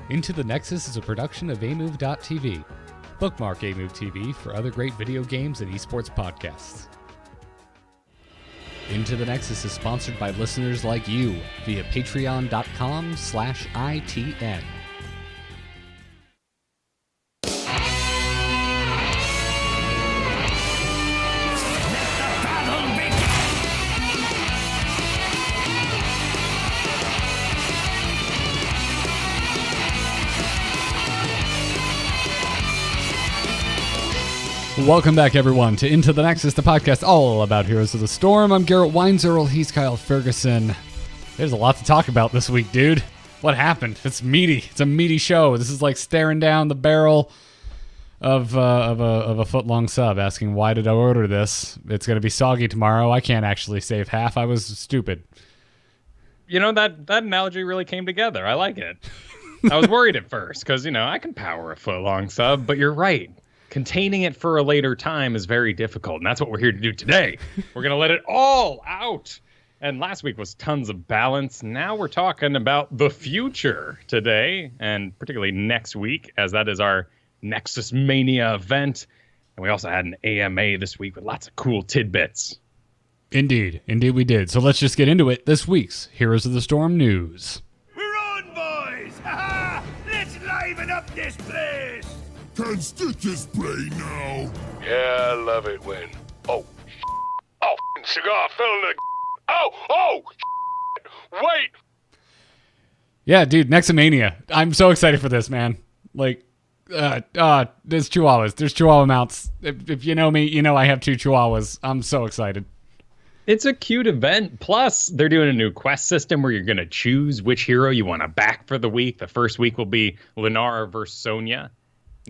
Into the Nexus is a production of amove.tv. Bookmark Amove TV for other great video games and esports podcasts. Into the Nexus is sponsored by listeners like you via patreon.com/ITN. Welcome back, everyone, to Into the Nexus, the podcast all about Heroes of the Storm. I'm Garrett Weinzierl. He's Kyle Fergusson. There's a lot to talk about this week, dude. What happened? It's meaty. It's a meaty show. This is like staring down the barrel of a foot-long sub, asking, why did I order this? It's going to be soggy tomorrow. I can't actually save half. I was stupid. You know, that analogy really came together. I like it. I was worried at first because, I can power a foot-long sub, but you're right. Containing it for a later time is very difficult, and that's what we're here to do today. We're going to let it all out. And last week was tons of balance. Now we're talking about the future today, and particularly next week, as that is our Nexus Mania event. And we also had an AMA this week with lots of cool tidbits. Indeed we did. So let's just get into it. This week's Heroes of the Storm news. We're on, boys! Ha-ha! Let's liven up this place! Can stitches play now? Yeah, I love it when... Oh, cigar fell in the... Wait! Yeah, dude, Nexomania. I'm so excited for this, man. Like, there's chihuahuas. There's chihuahua mounts. If you know me, you know I have 2 chihuahuas. I'm so excited. It's a cute event. Plus, they're doing a new quest system where you're going to choose which hero you want to back for the week. The first week will be Lunara versus Sonya.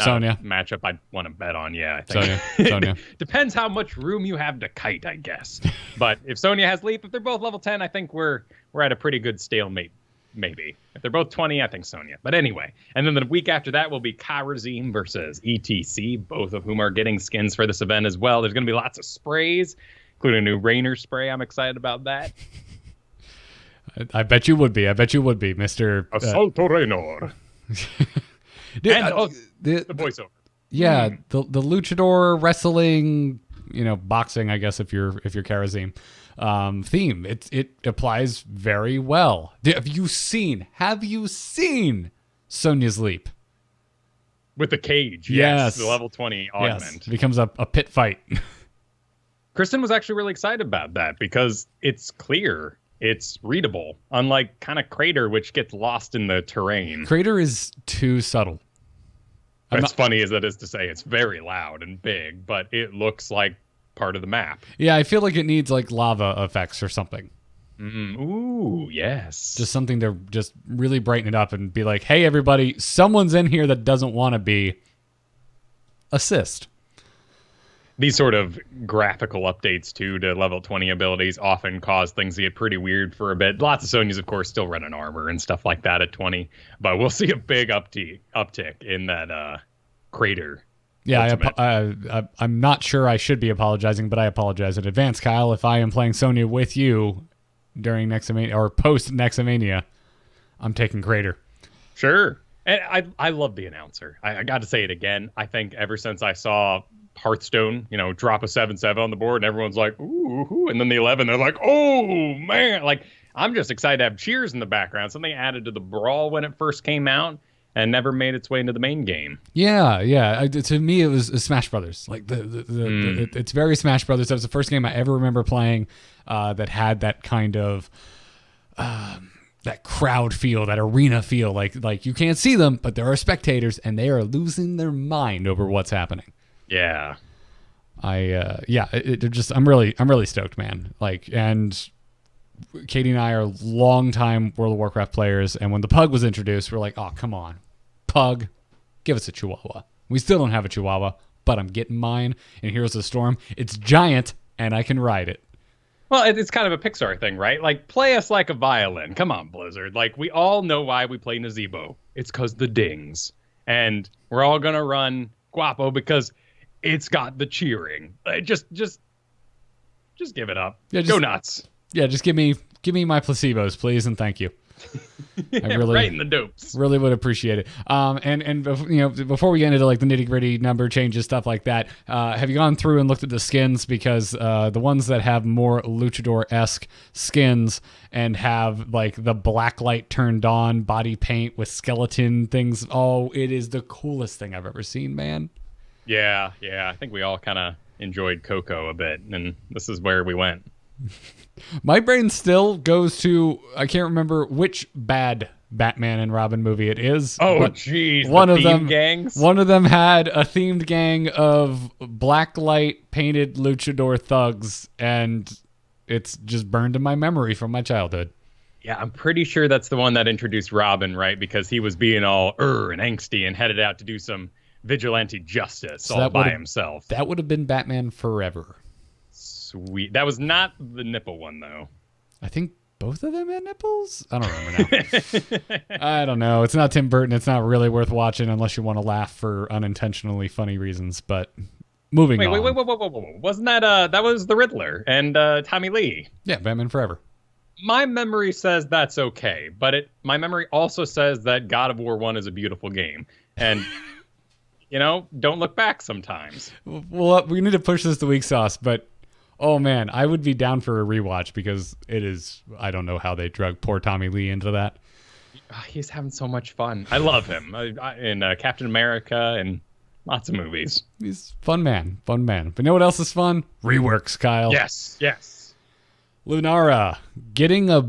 Sonya. Matchup I'd want to bet on, yeah. I think. Sonya. Depends how much room you have to kite, I guess. But if Sonya has Leap, if they're both level 10, I think we're at a pretty good stalemate, maybe. If they're both 20, I think Sonya. But anyway, and then the week after that will be Karazim versus ETC, both of whom are getting skins for this event as well. There's going to be lots of sprays, including a new Rainer spray. I'm excited about that. I bet you would be. Mr. Assalto Raynor. Dude, and the voiceover. Yeah, the luchador wrestling, boxing, I guess if you're Karazim, theme. It applies very well. Have you seen Sonya's Leap? With the cage, yes. The level 20 augment. Yes. It becomes a pit fight. Kristen was actually really excited about that because it's clear. It's readable, unlike kind of Crater, which gets lost in the terrain. Crater is too subtle. As funny as that is to say, it's very loud and big, but it looks like part of the map. Yeah, I feel like it needs like lava effects or something. Ooh, yes. Just something to just really brighten it up and be like, hey, everybody, someone's in here that doesn't want to be. Assist. These sort of graphical updates, too, to level 20 abilities often cause things to get pretty weird for a bit. Lots of Sonyas, of course, still running armor and stuff like that at 20. But we'll see a big uptick in that Crater. Yeah, I'm not sure I should be apologizing, but I apologize in advance, Kyle. If I am playing Sonya with you during Nexomania or post-Nexomania, I'm taking Crater. Sure. And I love the announcer. I got to say it again. I think ever since I saw Hearthstone, drop a 7/7 on the board, and everyone's like, ooh, and then the 11, they're like, oh, man. Like, I'm just excited to have cheers in the background. Something added to the Brawl when it first came out and never made its way into the main game. Yeah. To me, it was Smash Brothers. Like, it's very Smash Brothers. That was the first game I ever remember playing that had that kind of... that crowd feel, that arena feel, like you can't see them, but there are spectators, and they are losing their mind over what's happening. Yeah, I'm really stoked, man. Like, and Katie and I are longtime World of Warcraft players, and when the Pug was introduced, we're like, oh, come on, Pug, give us a Chihuahua. We still don't have a Chihuahua, but I'm getting mine in Heroes of the Storm. It's giant, and I can ride it. Well, it's kind of a Pixar thing, right? Like, play us like a violin. Come on, Blizzard. Like, we all know why we play Nazebo. It's because the dings. And we're all going to run Guapo because it's got the cheering. Just give it up. Yeah, go nuts. Yeah, just give me my placebos, please, and thank you. I really, right in the dopes. really would appreciate it. And before we get into like the nitty gritty number changes, stuff like that, have you gone through and looked at the skins? Because the ones that have more luchador-esque skins and have like the black light turned on body paint with skeleton things, it is the coolest thing I've ever seen, man. Yeah. I think we all kind of enjoyed Coco a bit, and this is where we went. My brain still goes to, I can't remember which bad Batman and Robin movie it is. Oh, jeez. One the of them gangs. One of them had a themed gang of black light painted luchador thugs, and it's just burned in my memory from my childhood. Yeah, I'm pretty sure that's the one that introduced Robin, right? Because he was being all and angsty and headed out to do some vigilante justice all by himself. That would have been Batman Forever. Sweet. That was not the nipple one, though. I think both of them had nipples? I don't remember now. I don't know. It's not Tim Burton. It's not really worth watching unless you want to laugh for unintentionally funny reasons. But moving on. Wait. Wasn't that that was the Riddler and Tommy Lee? Yeah, Batman Forever. My memory says that's okay, but my memory also says that God of War 1 is a beautiful game. And, don't look back sometimes. Well, we need to push this to weak sauce, but oh man, I would be down for a rewatch because it is, I don't know how they drug poor Tommy Lee into that. He's having so much fun. I love him in Captain America and lots of movies. He's fun man. But you know what else is fun? Reworks, Kyle. Yes. Lunara getting a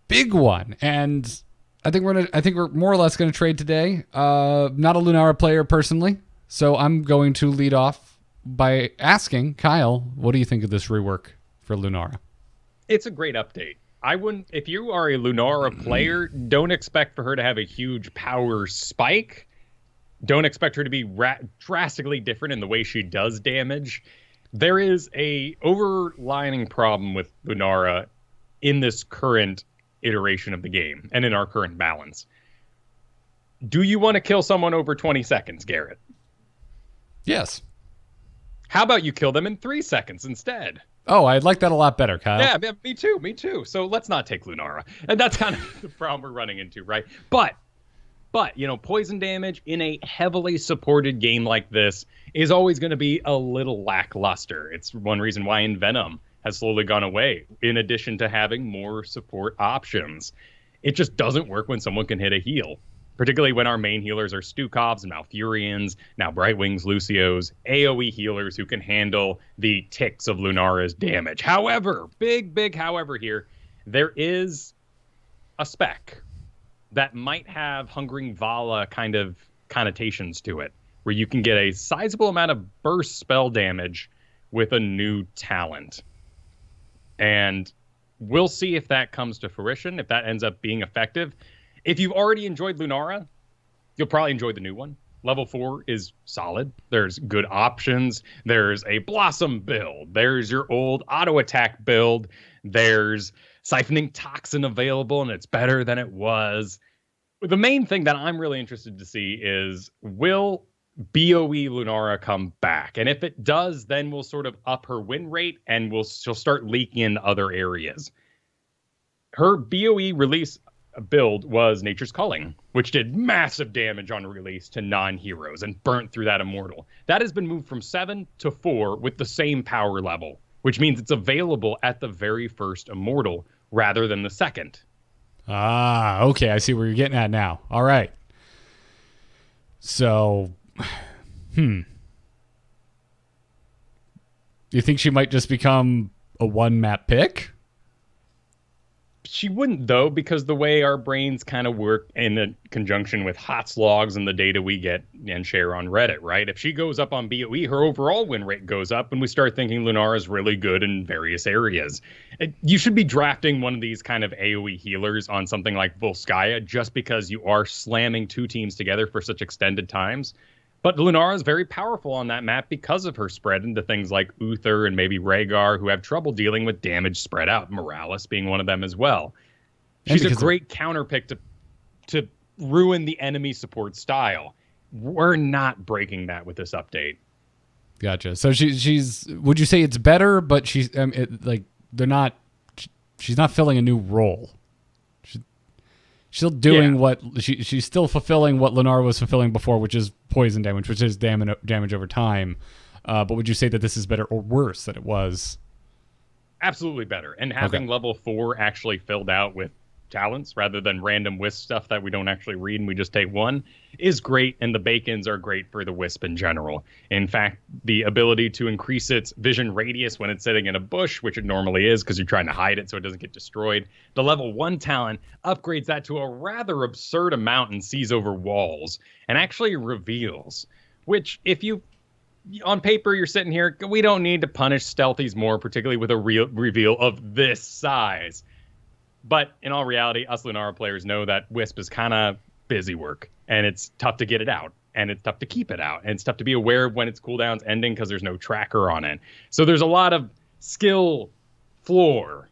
big one, and I think we're more or less gonna trade today. Not a Lunara player personally, so I'm going to lead off by asking Kyle, what do you think of this rework for Lunara? It's a great update. If you are a Lunara player, don't expect for her to have a huge power spike. Don't expect her to be drastically different in the way she does damage. There is a overlining problem with Lunara in this current iteration of the game and in our current balance. Do you want to kill someone over 20 seconds, Garrett? Yes. How about you kill them in 3 seconds instead? Oh, I'd like that a lot better, Kyle. Yeah, me too. So let's not take Lunara. And that's kind of the problem we're running into, right? But, poison damage in a heavily supported game like this is always going to be a little lackluster. It's one reason why Venom has slowly gone away, in addition to having more support options. It just doesn't work when someone can hit a heal, particularly when our main healers are Stukovs and Malfurions, now Brightwings, Lucios, AoE healers who can handle the ticks of Lunara's damage. However, big however here, there is a spec that might have Hungering Vala kind of connotations to it, where you can get a sizable amount of burst spell damage with a new talent. And we'll see if that comes to fruition, if that ends up being effective. If you've already enjoyed Lunara, you'll probably enjoy the new one. Level 4 is solid. There's good options. There's a Blossom build. There's your old auto attack build. There's Siphoning Toxin available, and it's better than it was. The main thing that I'm really interested to see is, will BOE Lunara come back? And if it does, then we'll sort of up her win rate, and she'll start leaking in other areas. Her BOE release build was Nature's Calling, which did massive damage on release to non-heroes and burnt through that immortal. That has been moved from 7 to 4 with the same power level, which means it's available at the very first immortal rather than the second. Ah, okay. I see where you're getting at now. All right. So, you think she might just become a one-map pick? She wouldn't, though, because the way our brains kind of work in conjunction with HOTS logs and the data we get and share on Reddit, right? If she goes up on BOE, her overall win rate goes up, and we start thinking Lunara is really good in various areas. You should be drafting one of these kind of AoE healers on something like Volskaya just because you are slamming two teams together for such extended times. But Lunara is very powerful on that map because of her spread into things like Uther and maybe Rhaegar, who have trouble dealing with damage spread out, Morales being one of them as well. She's a great counter pick to ruin the enemy support style. We're not breaking that with this update. Gotcha. So she's would you say it's better, but she's she's not filling a new role. She's doing what she's still fulfilling what Lunara was fulfilling before, which is poison damage, which is damage over time. But would you say that this is better or worse than it was? Absolutely better. And having level 4 actually filled out with talents rather than random wisp stuff that we don't actually read and we just take one is great, and the bacons are great for the wisp in general. In fact, the ability to increase its vision radius when it's sitting in a bush, which it normally is because you're trying to hide it so it doesn't get destroyed, the level 1 talent upgrades that to a rather absurd amount and sees over walls and actually reveals, which if you on paper you're sitting here, we don't need to punish stealthies more, particularly with a reveal of this size. But in all reality, us Lunara players know that Wisp is kind of busy work, and it's tough to get it out, and it's tough to keep it out, and it's tough to be aware of when its cooldown's ending because there's no tracker on it. So there's a lot of skill floor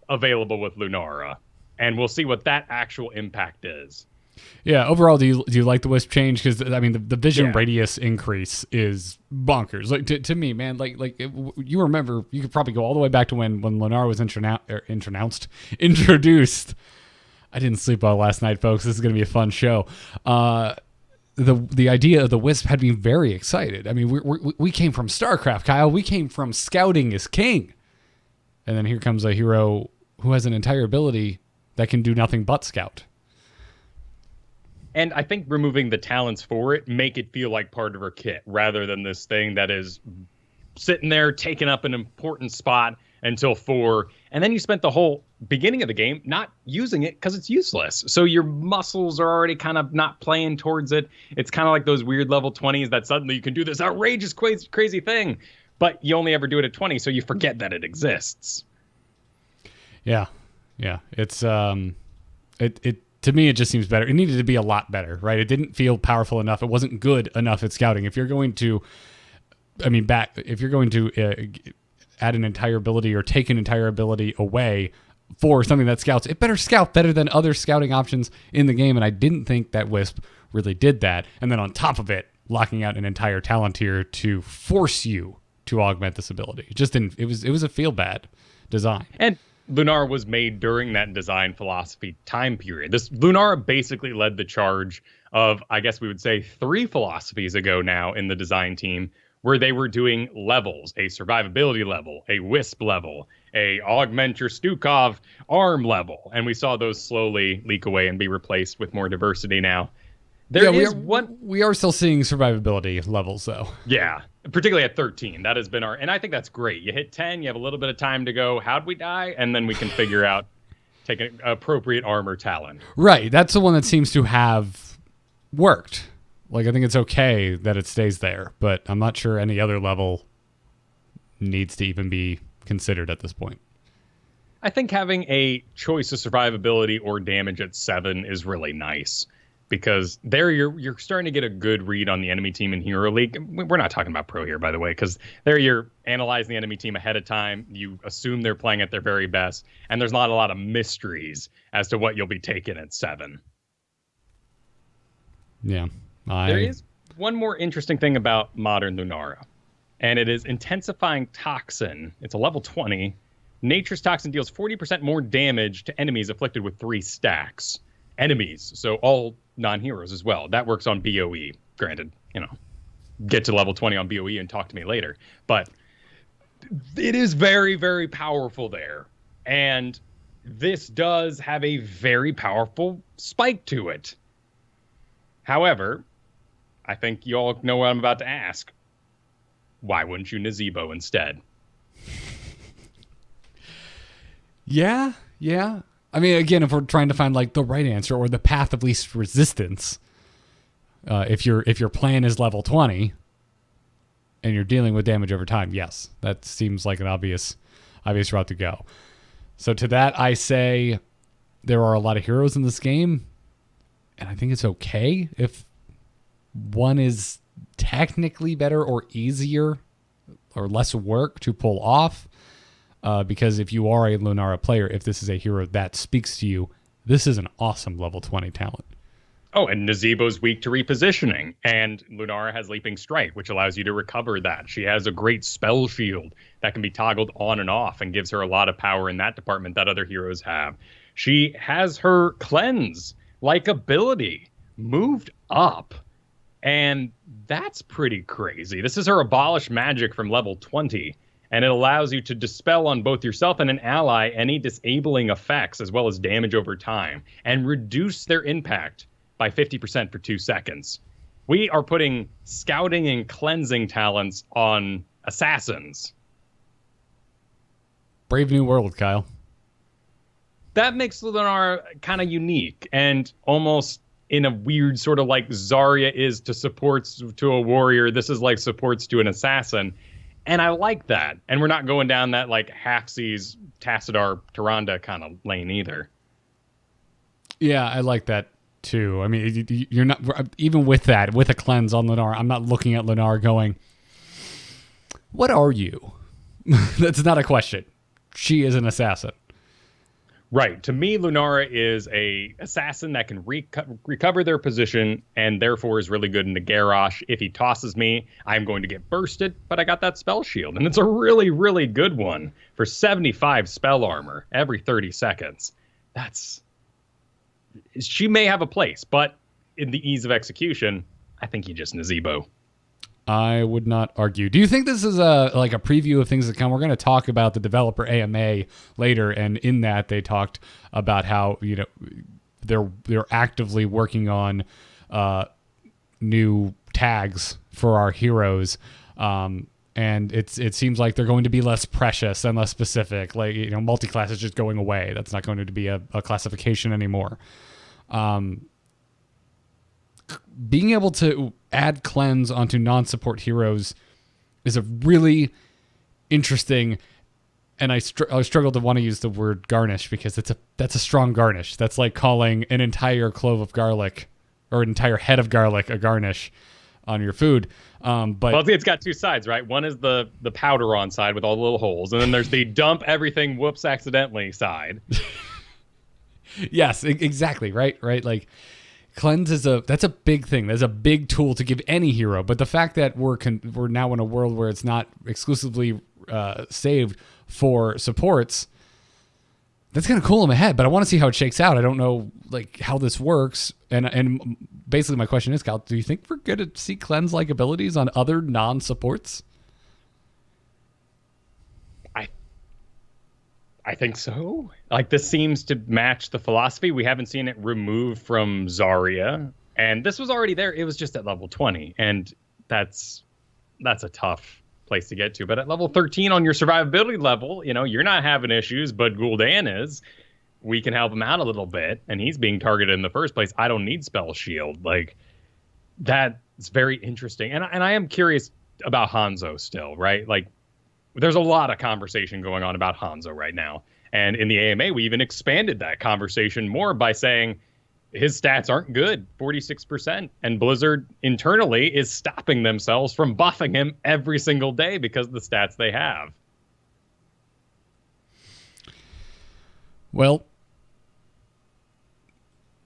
available with Lunara, and we'll see what that actual impact is. Yeah, overall, do you like the Wisp change? Because I mean, the vision radius increase is bonkers. Like to me, man. You remember, you could probably go all the way back to when Lunara was introduced. I didn't sleep well last night, folks. This is going to be a fun show. The idea of the Wisp had me very excited. I mean, we came from StarCraft, Kyle. We came from scouting is king, and then here comes a hero who has an entire ability that can do nothing but scout. And I think removing the talents for it make it feel like part of her kit rather than this thing that is sitting there taking up an important spot until 4. And then you spent the whole beginning of the game not using it because it's useless. So your muscles are already kind of not playing towards it. It's kind of like those weird level 20s that suddenly you can do this outrageous, crazy thing. But you only ever do it at 20, so you forget that it exists. Yeah. It's to me, it just seems better. It needed to be a lot better, right? It didn't feel powerful enough. It wasn't good enough at scouting. If you're going to, add an entire ability or take an entire ability away for something that scouts, it better scout better than other scouting options in the game. And I didn't think that Wisp really did that. And then on top of it, locking out an entire talent tier to force you to augment this ability. It just didn't. It was a feel bad design. And Lunara was made during that design philosophy time period. Lunara basically led the charge of, I guess we would say, 3 philosophies ago now in the design team, where they were doing levels, a survivability level, a Wisp level, a augment your Stukov arm level. And we saw those slowly leak away and be replaced with more diversity now. We are still seeing survivability levels, though. Yeah, particularly at 13. That has been and I think that's great. You hit 10, you have a little bit of time to go, how'd we die? And then we can figure out, take an appropriate armor talent. Right, that's the one that seems to have worked. Like, I think it's okay that it stays there, but I'm not sure any other level needs to even be considered at this point. I think having a choice of survivability or damage at 7 is really nice. Because there you're starting to get a good read on the enemy team in Hero League. We're not talking about Pro here, by the way, because there you're analyzing the enemy team ahead of time. You assume they're playing at their very best, and there's not a lot of mysteries as to what you'll be taking at 7. Yeah. There is one more interesting thing about modern Lunara, and it is Intensifying Toxin. It's a level 20. Nature's Toxin deals 40% more damage to enemies afflicted with 3 stacks. Enemies, so all non-heroes as well. That works on BOE. Granted, get to level 20 on BOE and talk to me later. But it is very, very powerful there. And this does have a very powerful spike to it. However, I think you all know what I'm about to ask. Why wouldn't you Nazebo instead? Yeah. I mean, again, if we're trying to find like the right answer or the path of least resistance, if your plan is level 20 and you're dealing with damage over time, yes, that seems like an obvious route to go. So to that, I say there are a lot of heroes in this game, and I think it's okay if one is technically better or easier or less work to pull off. Because if you are a Lunara player, if this is a hero that speaks to you, this is an awesome level 20 talent. Oh, and Nazebo's weak to repositioning, and Lunara has Leaping Strike, which allows you to recover that. She has a great spell shield that can be toggled on and off and gives her a lot of power in that department that other heroes have. She has her Cleanse, likability moved up. And that's pretty crazy. This is her abolish magic from level 20. And it allows you to dispel on both yourself and an ally any disabling effects as well as damage over time and reduce their impact by 50% for 2 seconds. We are putting scouting and cleansing talents on assassins. Brave new world, Kyle. That makes Lunara kind of unique and almost in a weird sort of like Zarya is to supports to a warrior. This is like supports to an assassin. And I like that. And we're not going down that like half-seas Tassadar Tyrande kind of lane either. Yeah, I like that too. I mean, you're not, even with that, with a cleanse on Lunara, I'm not looking at Lunara going, what are you? That's not a question. She is an assassin. Right. To me, Lunara is a assassin that can recover their position and therefore is really good in the Garrosh. If he tosses me, I'm going to get bursted, but I got that spell shield. And it's a really, really good one for 75 spell armor every 30 seconds. She may have a place, but in the ease of execution, I think he just Nazebo. I would not argue. Do you think this is a preview of things that come? We're going to talk about the developer AMA later, and in that they talked about how they're actively working on new tags for our heroes, and it seems like they're going to be less precious and less specific. Like multi-class is just going away. That's not going to be a classification anymore. Being able to add cleanse onto non-support heroes is a really interesting, and I struggle to want to use the word garnish because that's a strong garnish. That's like calling an entire clove of garlic or an entire head of garlic a garnish on your food. But it's got two sides, right? One is the powder on side with all the little holes, and then there's the dump everything whoops accidentally side. Yes, exactly. Right. Like, cleanse that's a big thing. That's a big tool to give any hero. But the fact that we're now in a world where it's not exclusively saved for supports, that's kind of cool in my head. But I want to see how it shakes out. I don't know how this works. And basically my question is, Kyle, do you think we're going to see cleanse-like abilities on other non-supports? I think so. This seems to match the philosophy. We haven't seen it removed from Zarya, and this was already there. It was just at level 20, and that's a tough place to get to. But at level 13 on your survivability level, you're not having issues, but Gul'dan is. We can help him out a little bit, and he's being targeted in the first place. I don't need spell shield. That's very interesting. And I am curious about Hanzo still, right? There's a lot of conversation going on about Hanzo right now. And in the AMA, we even expanded that conversation more by saying his stats aren't good, 46%. And Blizzard internally is stopping themselves from buffing him every single day because of the stats they have. Well,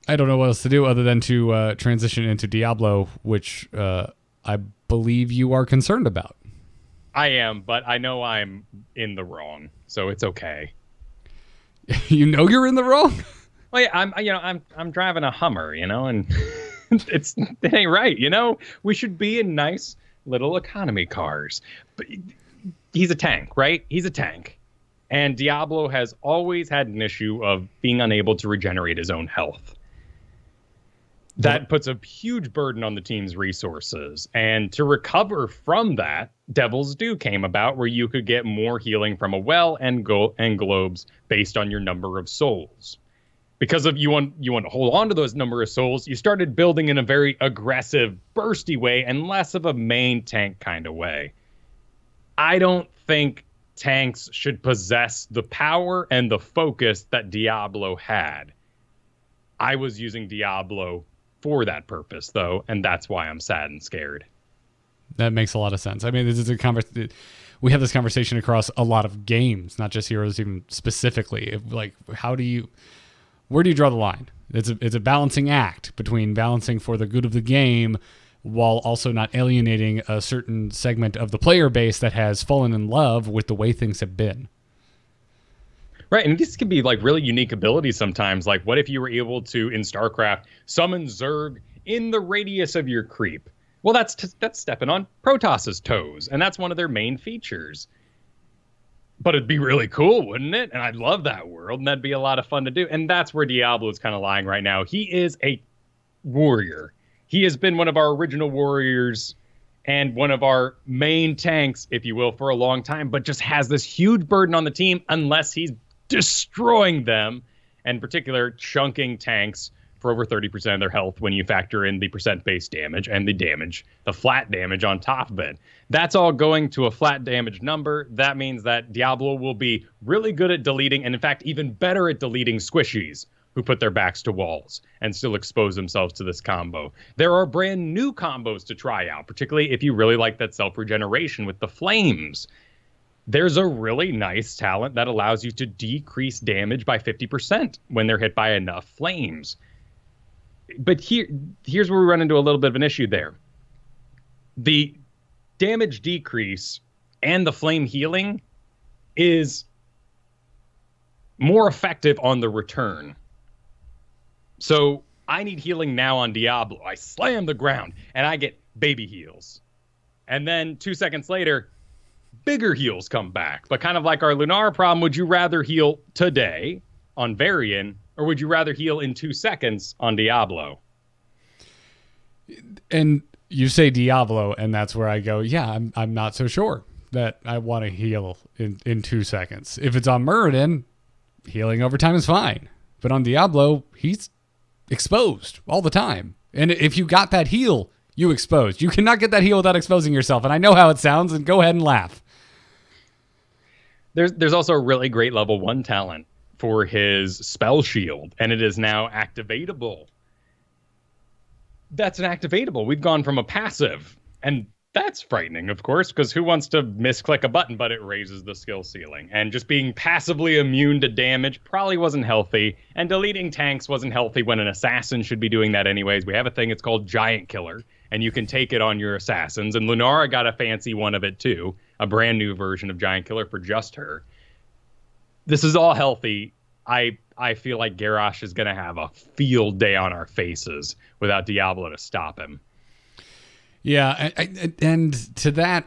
I don't know what else to do other than to transition into Diablo, which I believe you are concerned about. I am, but I know I'm in the wrong, so it's okay. You know you're in the wrong? Well, yeah, I'm driving a Hummer, and it ain't right, We should be in nice little economy cars. But he's a tank, right? He's a tank. And Diablo has always had an issue of being unable to regenerate his own health. That puts a huge burden on the team's resources. And to recover from that, Devil's Due came about, where you could get more healing from a well and globes based on your number of souls. Because you want to hold on to those number of souls, you started building in a very aggressive, bursty way and less of a main tank kind of way. I don't think tanks should possess the power and the focus that Diablo had. I was using Diablo for that purpose, though, and that's why I'm sad and scared. That makes a lot of sense. I mean, this is we have this conversation across a lot of games, not just heroes, even specifically. Where do you draw the line? It's a balancing act between balancing for the good of the game while also not alienating a certain segment of the player base that has fallen in love with the way things have been. Right, and these can be like really unique abilities sometimes. Like, what if you were able to, in StarCraft, summon Zerg in the radius of your creep? Well, that's stepping on Protos's toes, and that's one of their main features. But it'd be really cool, wouldn't it? And I'd love that world, and that'd be a lot of fun to do. And that's where Diablo is kind of lying right now. He is a warrior. He has been one of our original warriors and one of our main tanks, if you will, for a long time, but just has this huge burden on the team unless he's destroying them, and in particular chunking tanks for over 30% of their health when you factor in the percent-based damage and the flat damage on top of it. That's all going to a flat damage number. That means that Diablo will be really good at deleting, and in fact, even better at deleting squishies who put their backs to walls and still expose themselves to this combo. There are brand new combos to try out, particularly if you really like that self-regeneration with the flames. There's a really nice talent that allows you to decrease damage by 50% when they're hit by enough flames. But here's where we run into a little bit of an issue there. The damage decrease and the flame healing is more effective on the return. So I need healing now on Diablo. I slam the ground and I get baby heals. And then 2 seconds later, bigger heals come back. But kind of like our Lunara problem, would you rather heal today on Varian, or would you rather heal in 2 seconds on Diablo? And you say Diablo, and that's where I go, yeah, I'm not so sure that I want to heal in 2 seconds. If it's on Muradin, healing over time is fine. But on Diablo, he's exposed all the time. And if you got that heal, you exposed. You cannot get that heal without exposing yourself. And I know how it sounds, and go ahead and laugh. There's also a really great level 1 talent for his spell shield, and it is now activatable. That's an activatable. We've gone from a passive, and that's frightening, of course, because who wants to misclick a button, but it raises the skill ceiling. And just being passively immune to damage probably wasn't healthy, and deleting tanks wasn't healthy when an assassin should be doing that anyways. We have a thing, it's called Giant Killer, and you can take it on your assassins, and Lunara got a fancy one of it too, a brand new version of Giant Killer for just her. This is all healthy. I feel like Garrosh is going to have a field day on our faces without Diablo to stop him. Yeah, and to that,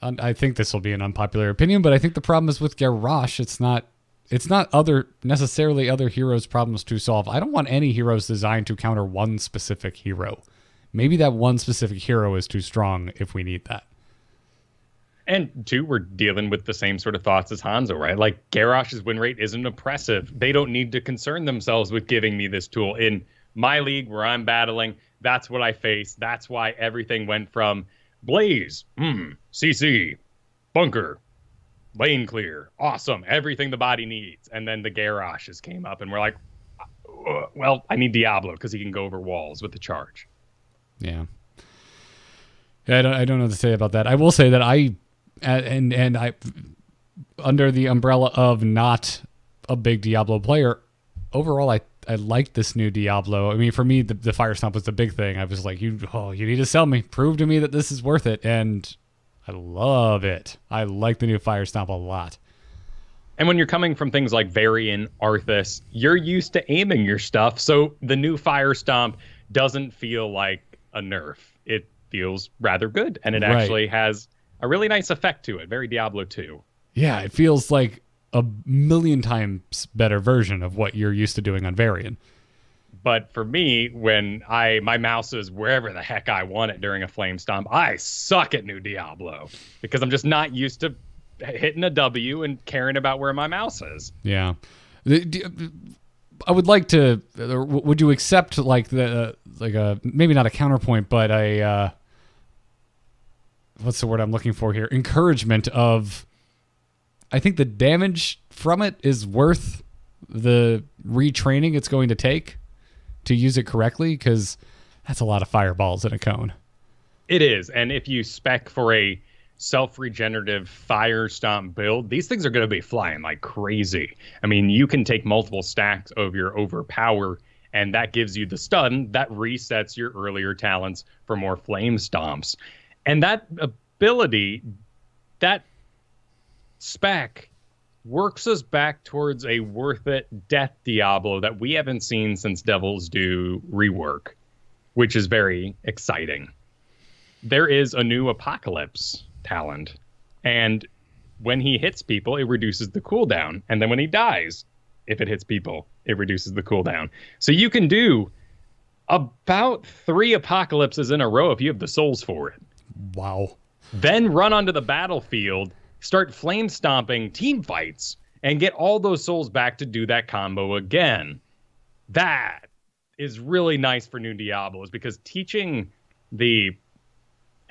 I think this will be an unpopular opinion, but I think the problem is with Garrosh. It's not necessarily other heroes' problems to solve. I don't want any heroes designed to counter one specific hero. Maybe that one specific hero is too strong if we need that. And two, we're dealing with the same sort of thoughts as Hanzo, right? Like, Garrosh's win rate isn't oppressive. They don't need to concern themselves with giving me this tool. In my league where I'm battling, that's what I face. That's why everything went from Blaze, CC, Bunker, Lane Clear, awesome, everything the body needs. And then the Garroshes came up, and we're like, well, I need Diablo because he can go over walls with the charge. Yeah. I don't know what to say about that. I will say that I under the umbrella of not a big Diablo player, overall I liked this new Diablo. I mean, for me, the Fire Stomp was the big thing. I was like, you need to sell me. Prove to me that this is worth it. And I love it. I like the new Fire Stomp a lot. And when you're coming from things like Varian, Arthas, you're used to aiming your stuff. So the new Fire Stomp doesn't feel like a nerf. It feels rather good. And it actually has a really nice effect to it. Very Diablo 2. Yeah, it feels like a million times better version of what you're used to doing on Varian. But for me, when my mouse is wherever the heck I want it during a Flame Stomp, I suck at new Diablo because I'm just not used to hitting a W and caring about where my mouse is. Yeah. I would like to, would you accept like maybe not a counterpoint, but a, what's the word I'm looking for here? Encouragement of, I think the damage from it is worth the retraining it's going to take to use it correctly, because that's a lot of fireballs in a cone. It is. And if you spec for a self-regenerative Fire Stomp build, these things are going to be flying like crazy. I mean, you can take multiple stacks of your Overpower, and that gives you the stun that resets your earlier talents for more Flame Stomps. And that ability, that spec works us back towards a worth it death Diablo that we haven't seen since Devil's Due rework, which is very exciting. There is a new Apocalypse talent, and when he hits people, it reduces the cooldown. And then when he dies, if it hits people, it reduces the cooldown. So you can do about 3 apocalypses in a row if you have the souls for it. Wow. Then run onto the battlefield, start flame stomping team fights, and get all those souls back to do that combo again. That is really nice for new Diablos, because teaching the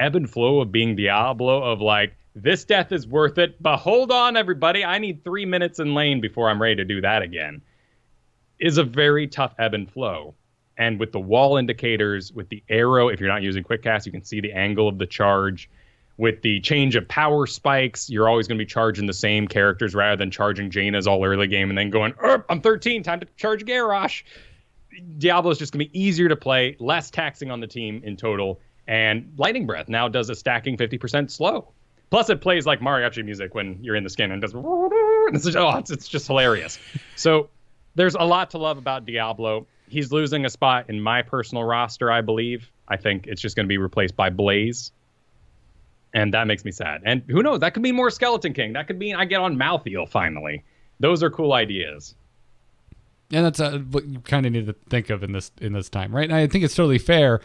ebb and flow of being Diablo, of like, this death is worth it, but hold on, everybody, I need 3 minutes in lane before I'm ready to do that again, is a very tough ebb and flow. And with the wall indicators, with the arrow, if you're not using quick cast, you can see the angle of the charge. With the change of power spikes, you're always going to be charging the same characters rather than charging Jaina's all early game and then going, I'm 13, time to charge Garrosh. Diablo is just going to be easier to play, less taxing on the team in total. And Lightning Breath now does a stacking 50% slow. Plus, it plays like mariachi music when you're in the skin and does. It's just hilarious. So there's a lot to love about Diablo. He's losing a spot in my personal roster, I believe. I think it's just going to be replaced by Blaze. And that makes me sad. And who knows? That could mean more Skeleton King. That could mean I get on Malthael finally. Those are cool ideas. And that's what you kind of need to think of in this time, right? And I think it's totally fair.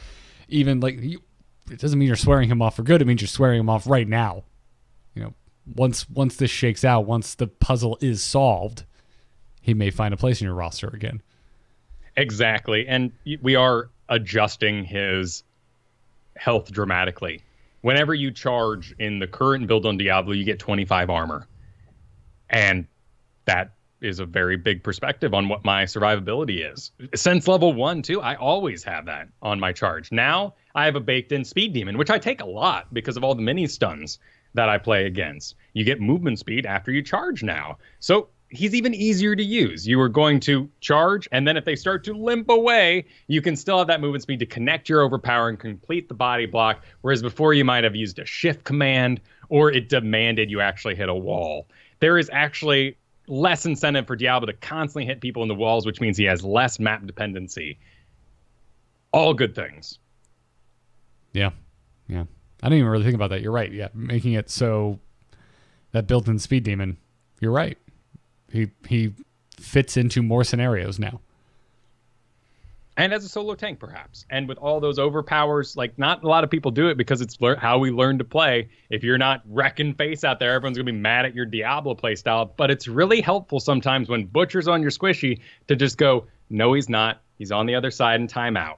Even like it doesn't mean you're swearing him off for good. It means you're swearing him off right now. You know, once this shakes out, once the puzzle is solved, he may find a place in your roster again. Exactly. And we are adjusting his health dramatically. Whenever you charge in the current build on Diablo, you get 25 armor. And that is a very big perspective on what my survivability is. Since level 1, too, I always have that on my charge. Now, I have a baked-in speed demon, which I take a lot because of all the mini stuns that I play against. You get movement speed after you charge now. So he's even easier to use. You are going to charge, and then if they start to limp away, you can still have that movement speed to connect your overpower and complete the body block, whereas before you might have used a shift command, or it demanded you actually hit a wall. There is actually less incentive for Diablo to constantly hit people in the walls, which means he has less map dependency. All good things. Yeah. I didn't even really think about that. You're right. Yeah, making it so that built-in speed demon, you're right. He fits into more scenarios now. And as a solo tank, perhaps. And with all those overpowers, like, not a lot of people do it because it's how we learn to play. If you're not wrecking face out there, everyone's going to be mad at your Diablo playstyle. But it's really helpful sometimes when Butcher's on your squishy to just go, no, he's not. He's on the other side and timeout.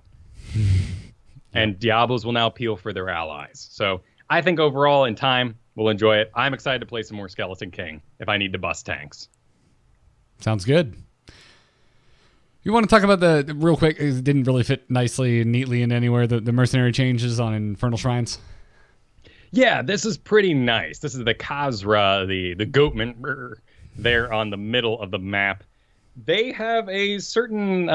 And Diablos will now peel for their allies. So I think overall, in time, we'll enjoy it. I'm excited to play some more Skeleton King if I need to bust tanks. Sounds good. You want to talk about the real quick? It didn't really fit nicely and neatly in anywhere. The mercenary changes on Infernal Shrines. Yeah, this is pretty nice. This is the Khazra, the goatman there on the middle of the map. They have a certain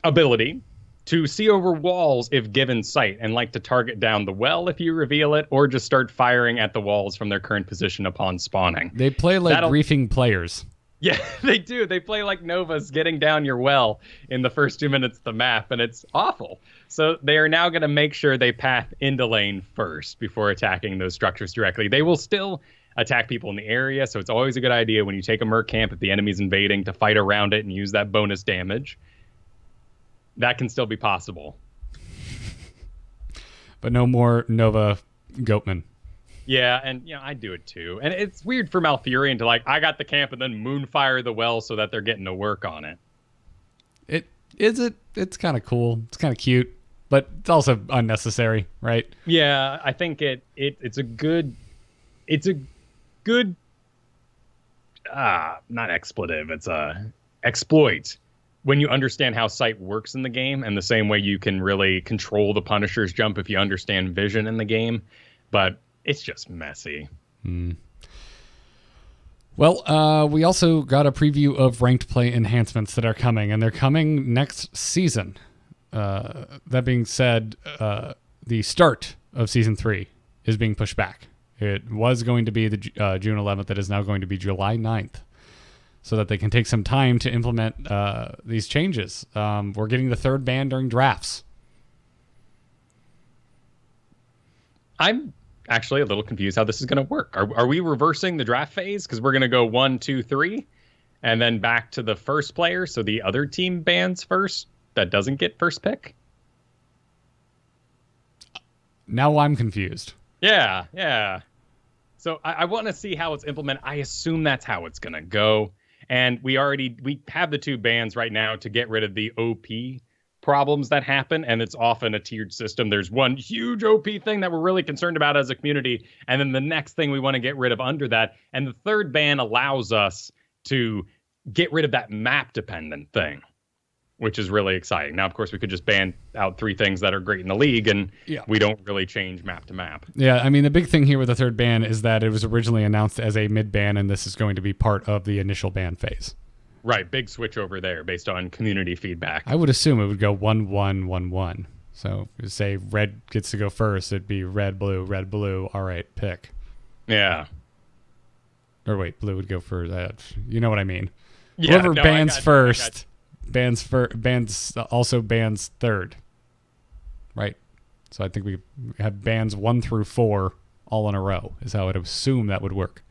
ability to see over walls if given sight, and like to target down the well if you reveal it, or just start firing at the walls from their current position upon spawning. They play like griefing players. Yeah, they do. They play like Novas getting down your well in the first 2 minutes of the map, and it's awful. So they are now going to make sure they path into lane first before attacking those structures directly. They will still attack people in the area, so it's always a good idea when you take a merc camp, if the enemy's invading, to fight around it and use that bonus damage. That can still be possible. But no more Nova Goatman. Yeah, and I do it too. And it's weird for Malfurion to I got the camp and then moonfire the well so that they're getting to work on it. It's kind of cool. It's kind of cute, but it's also unnecessary, right? Yeah, I think it's a good not expletive, it's a exploit. When you understand how sight works in the game, and the same way you can really control the Punisher's jump if you understand vision in the game, but it's just messy. Well, we also got a preview of ranked play enhancements that are coming, and they're coming next season. That being said, the start of Season 3 is being pushed back. It was going to be the June 11th. It is now going to be July 9th, so that they can take some time to implement these changes. We're getting the third ban during drafts. I'm actually a little confused how this is going to work. Are we reversing the draft phase? Because we're going to go 1, 2, 3, and then back to the first player, so the other team bans first that doesn't get first pick? Now I'm confused. Yeah. So I want to see how it's implemented. I assume that's how it's going to go. And we have the 2 bans right now to get rid of the OP problems that happen, and it's often a tiered system. There's one huge OP thing that we're really concerned about as a community, and then the next thing we want to get rid of under that. And the third ban allows us to get rid of that map dependent thing, which is really exciting. Now, of course, we could just ban out 3 things that are great in the league, and we don't really change map to map. Yeah, I mean, the big thing here with the third ban is that it was originally announced as a mid-ban, and this is going to be part of the initial ban phase. Right, big switch over there based on community feedback. I would assume it would go 1-1-1-1. So, say red gets to go first, it'd be red, blue, all right, pick. Yeah. Or wait, blue would go first. You know what I mean. Yeah, Whoever no, bans first, also bans third. Right? So I think we have bans 1 through 4 all in a row, is how I'd assume that would work.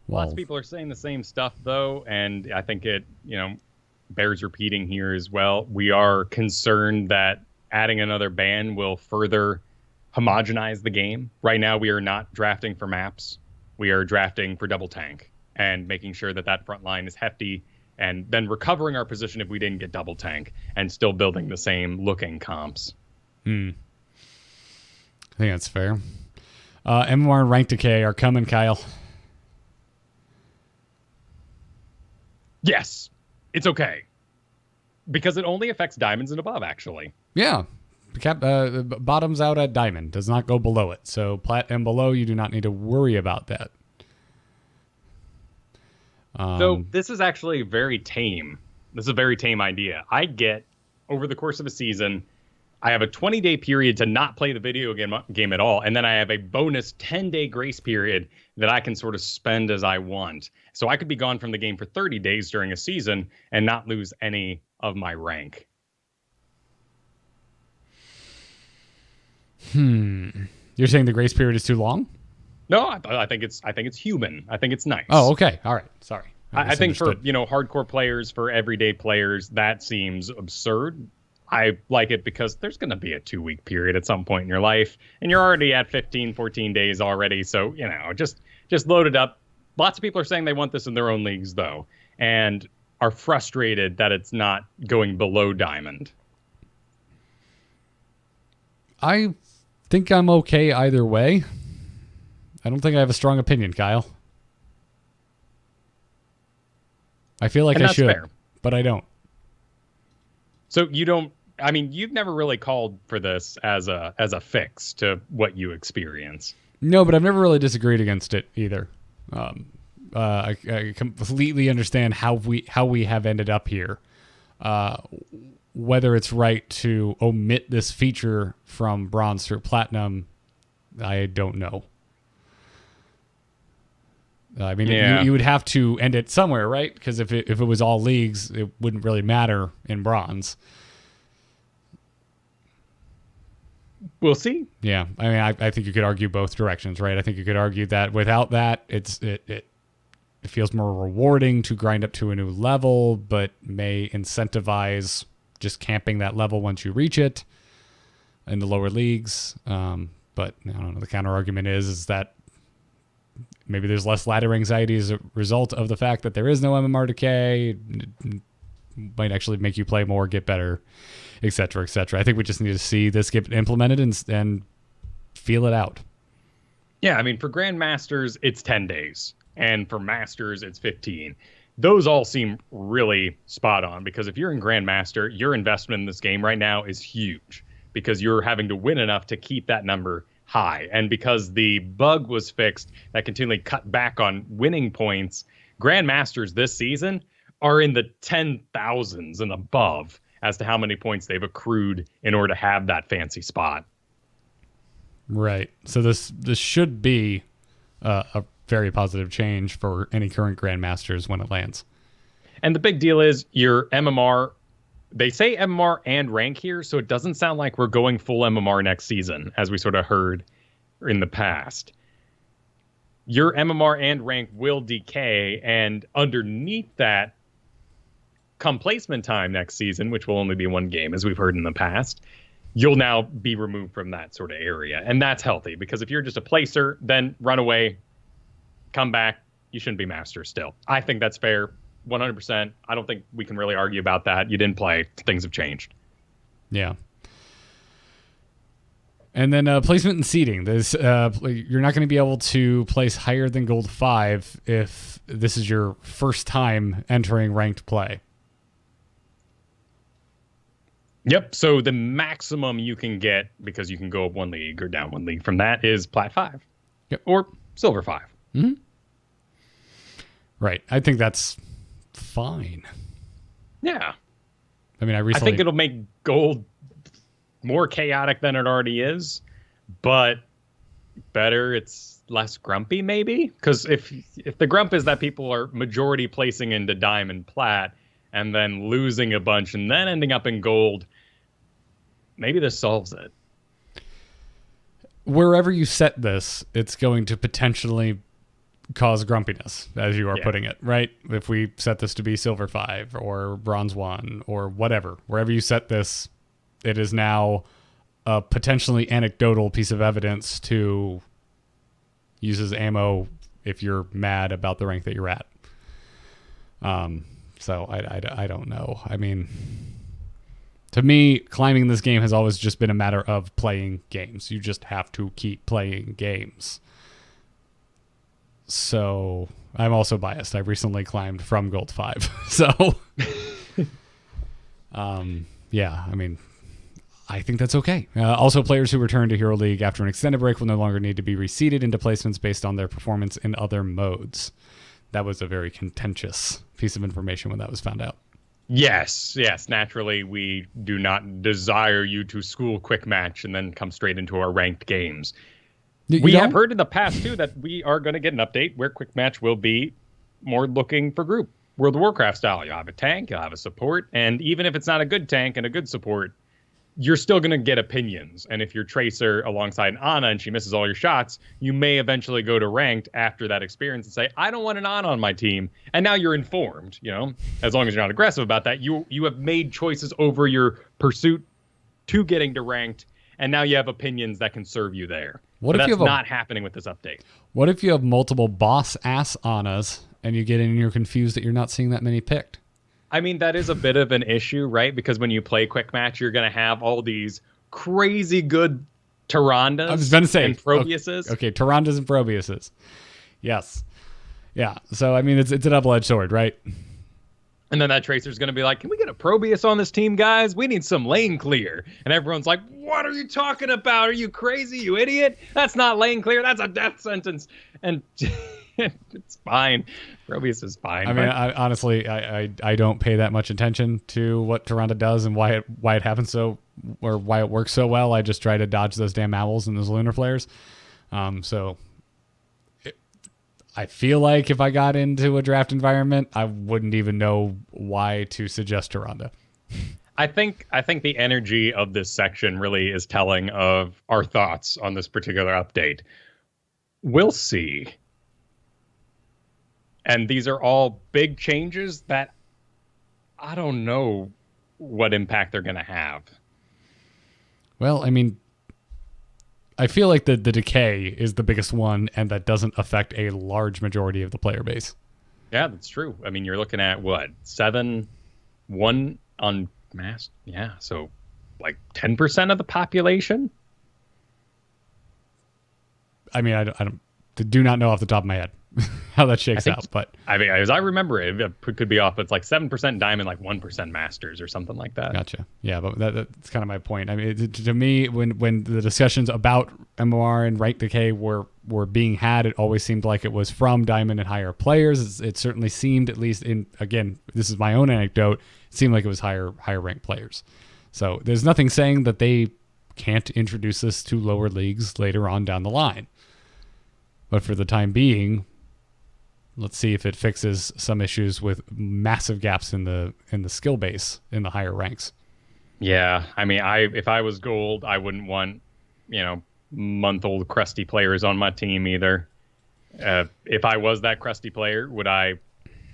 Lots of people are saying the same stuff, though, and I think it, bears repeating here as well. We are concerned that adding another ban will further homogenize the game. Right now, we are not drafting for maps. We are drafting for double tank and making sure that front line is hefty, and then recovering our position if we didn't get double tank, and still building the same looking comps. I think that's fair. MMR and rank decay are coming, Kyle. Yes, it's okay. Because it only affects diamonds and above, actually. Yeah. Bottoms out at diamond. Does not go below it. So plat and below, you do not need to worry about that. So this is actually very tame. This is a very tame idea. I get, over the course of a season, I have a 20-day period to not play the video game at all, and then I have a bonus 10-day grace period that I can sort of spend as I want. So I could be gone from the game for 30 days during a season and not lose any of my rank. You're saying the grace period is too long? No, I think it's human. I think it's nice. Oh, okay. All right. Sorry. I think for hardcore players, for everyday players, that seems absurd. I like it because there's going to be a 2-week period at some point in your life, and you're already at 15, 14 days already. So, just load it up. Lots of people are saying they want this in their own leagues, though, and are frustrated that it's not going below diamond. I think I'm okay either way. I don't think I have a strong opinion, Kyle. I feel like I should, fair. But I don't. So you don't. I mean, you've never really called for this as a fix to what you experience. No, but I've never really disagreed against it either. I completely understand how we have ended up here. Whether it's right to omit this feature from bronze through platinum, I don't know. I mean, you would have to end it somewhere, right? Because if it was all leagues, it wouldn't really matter in bronze. We'll see. Yeah, I mean, I think you could argue both directions, right? I think you could argue that without that, it feels more rewarding to grind up to a new level, but may incentivize just camping that level once you reach it in the lower leagues. But I don't know. The counter argument is that maybe there's less ladder anxiety as a result of the fact that there is no MMR decay. It might actually make you play more, get better, et cetera, et cetera. I think we just need to see this get implemented and feel it out. Yeah, I mean, for Grandmasters, it's 10 days. And for Masters, it's 15. Those all seem really spot on, because if you're in Grandmaster, your investment in this game right now is huge, because you're having to win enough to keep that number high. And because the bug was fixed that continually cut back on winning points, Grandmasters this season are in the 10,000s and above as to how many points they've accrued in order to have that fancy spot. Right. So this should be a very positive change for any current Grandmasters when it lands. And the big deal is your MMR. They say MMR and rank here, so it doesn't sound like we're going full MMR next season, as we sort of heard in the past. Your MMR and rank will decay, and underneath that, come placement time next season, which will only be one game, as we've heard in the past, you'll now be removed from that sort of area. And that's healthy, because if you're just a placer, then run away, come back, you shouldn't be master still. I think that's fair. 100%. I don't think we can really argue about that. You didn't play. Things have changed. Yeah. And then placement and seeding. This you're not going to be able to place higher than gold 5 if this is your first time entering ranked play. Yep. So the maximum you can get, because you can go up 1 league or down 1 league from that, is plat 5. Yep. Or silver 5. Mm-hmm. Right. I think that's fine. Yeah. I mean, I think it'll make gold more chaotic than it already is, but better. It's less grumpy, maybe, because if the grump is that people are majority placing into diamond plat and then losing a bunch and then ending up in gold, maybe this solves it. Wherever you set this, it's going to potentially cause grumpiness, as you are putting it, right? If we set this to be silver 5 or bronze 1 or whatever, wherever you set this, it is now a potentially anecdotal piece of evidence to use as ammo if you're mad about the rank that you're at. So I don't know. I mean, to me, climbing this game has always just been a matter of playing games. You just have to keep playing games. So I'm also biased. I've recently climbed from gold 5. So, yeah, I mean, I think that's okay. Also, players who return to Hero League after an extended break will no longer need to be reseeded into placements based on their performance in other modes. That was a very contentious piece of information when that was found out. Yes. Naturally, we do not desire you to school quick match and then come straight into our ranked games. We have heard in the past, too, that we are going to get an update where quick match will be more looking for group. World of Warcraft style. You'll have a tank, you'll have a support, and even if it's not a good tank and a good support, you're still going to get opinions. And if you're Tracer alongside Ana and she misses all your shots, you may eventually go to ranked after that experience and say, I don't want an Ana on my team. And now you're informed, as long as you're not aggressive about that. You have made choices over your pursuit to getting to ranked, and now you have opinions that can serve you there. What if that's you have not happening with this update? What if you have multiple boss ass Anas and you get in and you're confused that you're not seeing that many picked? I mean, that is a bit of an issue, right? Because when you play quick match, you're going to have all these crazy good Tyrandas I was going to say, and Probiuses. Okay, Tyrandas and Probiuses. Yes. Yeah. So, I mean, it's a double-edged sword, right? And then that Tracer's going to be like, can we get a Probius on this team, guys? We need some lane clear. And everyone's like, what are you talking about? Are you crazy, you idiot? That's not lane clear. That's a death sentence. And it's fine. Probius is fine. I mean, honestly, I don't pay that much attention to what Tyrande does and why it happens so, or why it works so well. I just try to dodge those damn owls and those lunar flares. I feel like if I got into a draft environment, I wouldn't even know why to suggest Tyrande. I think the energy of this section really is telling of our thoughts on this particular update. We'll see. And these are all big changes that I don't know what impact they're going to have. Well, I mean, I feel like the decay is the biggest one, and that doesn't affect a large majority of the player base. Yeah, that's true. I mean, you're looking at what, 7-1 on mass? Yeah, so like 10% of the population. I mean, I do not know off the top of my head how that shakes out, but I mean, as I remember it could be off. It's like 7% diamond, like 1% masters, or something like that. Gotcha. Yeah, but that's kind of my point. I mean, to me, when the discussions about MOR and rank decay were being had, it always seemed like it was from diamond and higher players. It certainly seemed, at least again, this is my own anecdote, it seemed like it was higher ranked players. So there's nothing saying that they can't introduce this to lower leagues later on down the line. But for the time being, let's see if it fixes some issues with massive gaps in the skill base in the higher ranks. Yeah, I mean, if I was gold, I wouldn't want, month-old crusty players on my team either. If I was that crusty player, would I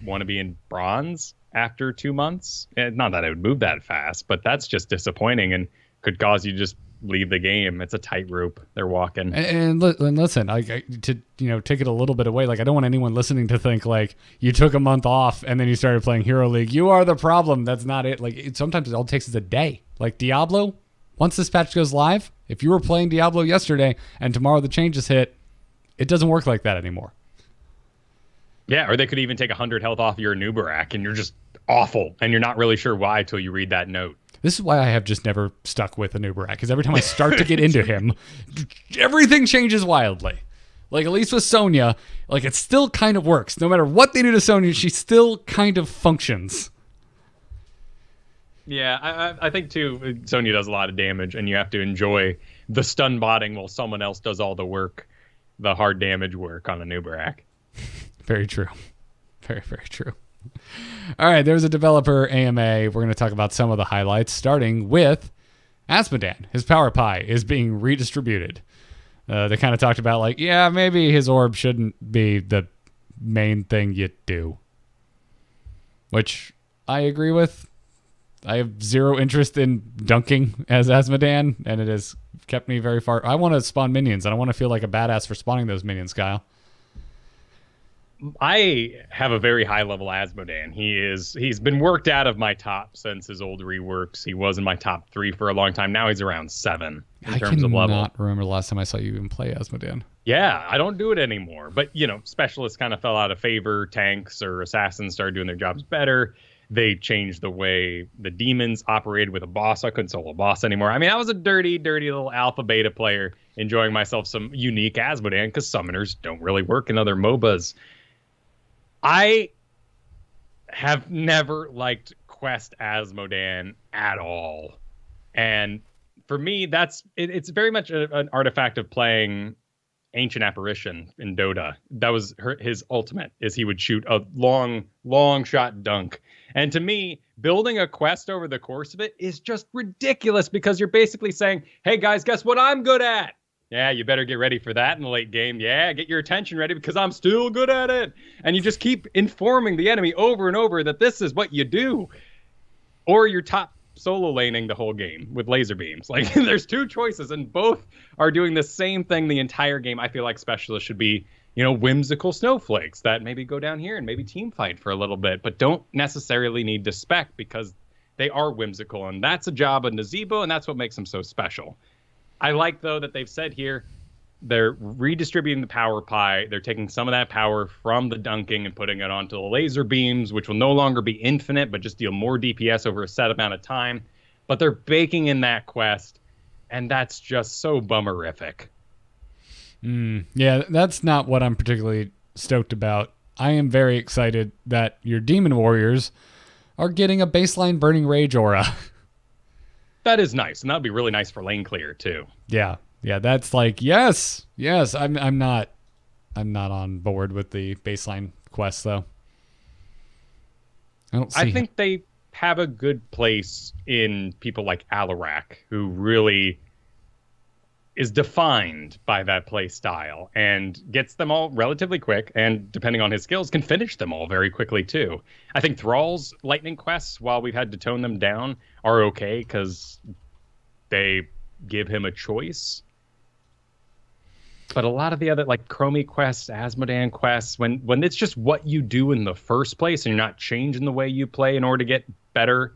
want to be in bronze after 2 months? Not that it would move that fast, but that's just disappointing and could cause you to just leave the game. It's a tightrope they're walking. And listen, to take it a little bit away, like I don't want anyone listening to think like you took a month off and then you started playing Hero League. You are the problem. That's not it. Like sometimes all it takes is a day. Like Diablo, once this patch goes live, if you were playing Diablo yesterday and tomorrow the changes hit, it doesn't work like that anymore. Yeah, or they could even take 100 health off your Nubarak and you're just awful and you're not really sure why till you read that note. This is why I have just never stuck with a Nubarak, because every time I start to get into him, everything changes wildly. Like, at least with Sonya, like, it still kind of works. No matter what they do to Sonya, she still kind of functions. Yeah, I think, too, Sonya does a lot of damage, and you have to enjoy the stun botting while someone else does all the work, the hard damage work on a Nubarak. Very true. Very, very true. All right, there's a developer AMA. We're going to talk about some of the highlights, starting with Asmodan. His power pie is being redistributed. They kind of talked about, like, yeah, maybe his orb shouldn't be the main thing you do, which I agree with. I have zero interest in dunking as Asmodan, and it has kept me very far. I want to spawn minions, and I want to feel like a badass for spawning those minions, Kyle. I have a very high level Asmodan. He's been worked out of my top since his old reworks. He was in my top 3 for a long time. Now he's around 7 in terms of level. I cannot remember the last time I saw you even play Asmodan. Yeah, I don't do it anymore. But, specialists kind of fell out of favor. Tanks or assassins started doing their jobs better. They changed the way the demons operated with a boss. I couldn't solo a boss anymore. I mean, I was a dirty, dirty little alpha beta player enjoying myself some unique Asmodan because summoners don't really work in other MOBAs. I have never liked Quest Asmodan at all. And for me, it's very much an artifact of playing Ancient Apparition in Dota. That was his ultimate, is he would shoot a long shot dunk. And to me, building a quest over the course of it is just ridiculous because you're basically saying, hey guys, guess what I'm good at? Yeah, you better get ready for that in the late game. Yeah, get your attention ready because I'm still good at it. And you just keep informing the enemy over and over that this is what you do. Or you're top solo laning the whole game with laser beams. Like, there's 2 choices, and both are doing the same thing the entire game. I feel like specialists should be, whimsical snowflakes that maybe go down here and maybe team fight for a little bit, but don't necessarily need to spec because they are whimsical. And that's a job of Nazeebo, and that's what makes them so special. I like, though, that they've said here they're redistributing the power pie. They're taking some of that power from the dunking and putting it onto the laser beams, which will no longer be infinite, but just deal more DPS over a set amount of time. But they're baking in that quest, and that's just so bummerific. Yeah, that's not what I'm particularly stoked about. I am very excited that your demon warriors are getting a baseline Burning Rage aura. That is nice, and that would be really nice for lane clear too. Yeah, that's like yes. I'm not on board with the baseline quest though. I think they have a good place in people like Alarak, who really is defined by that play style and gets them all relatively quick, and depending on his skills, can finish them all very quickly too. I think Thrall's lightning quests, while we've had to tone them down, are okay because they give him a choice. But a lot of the other, like Chromie quests, Asmodan quests, when it's just what you do in the first place and you're not changing the way you play in order to get better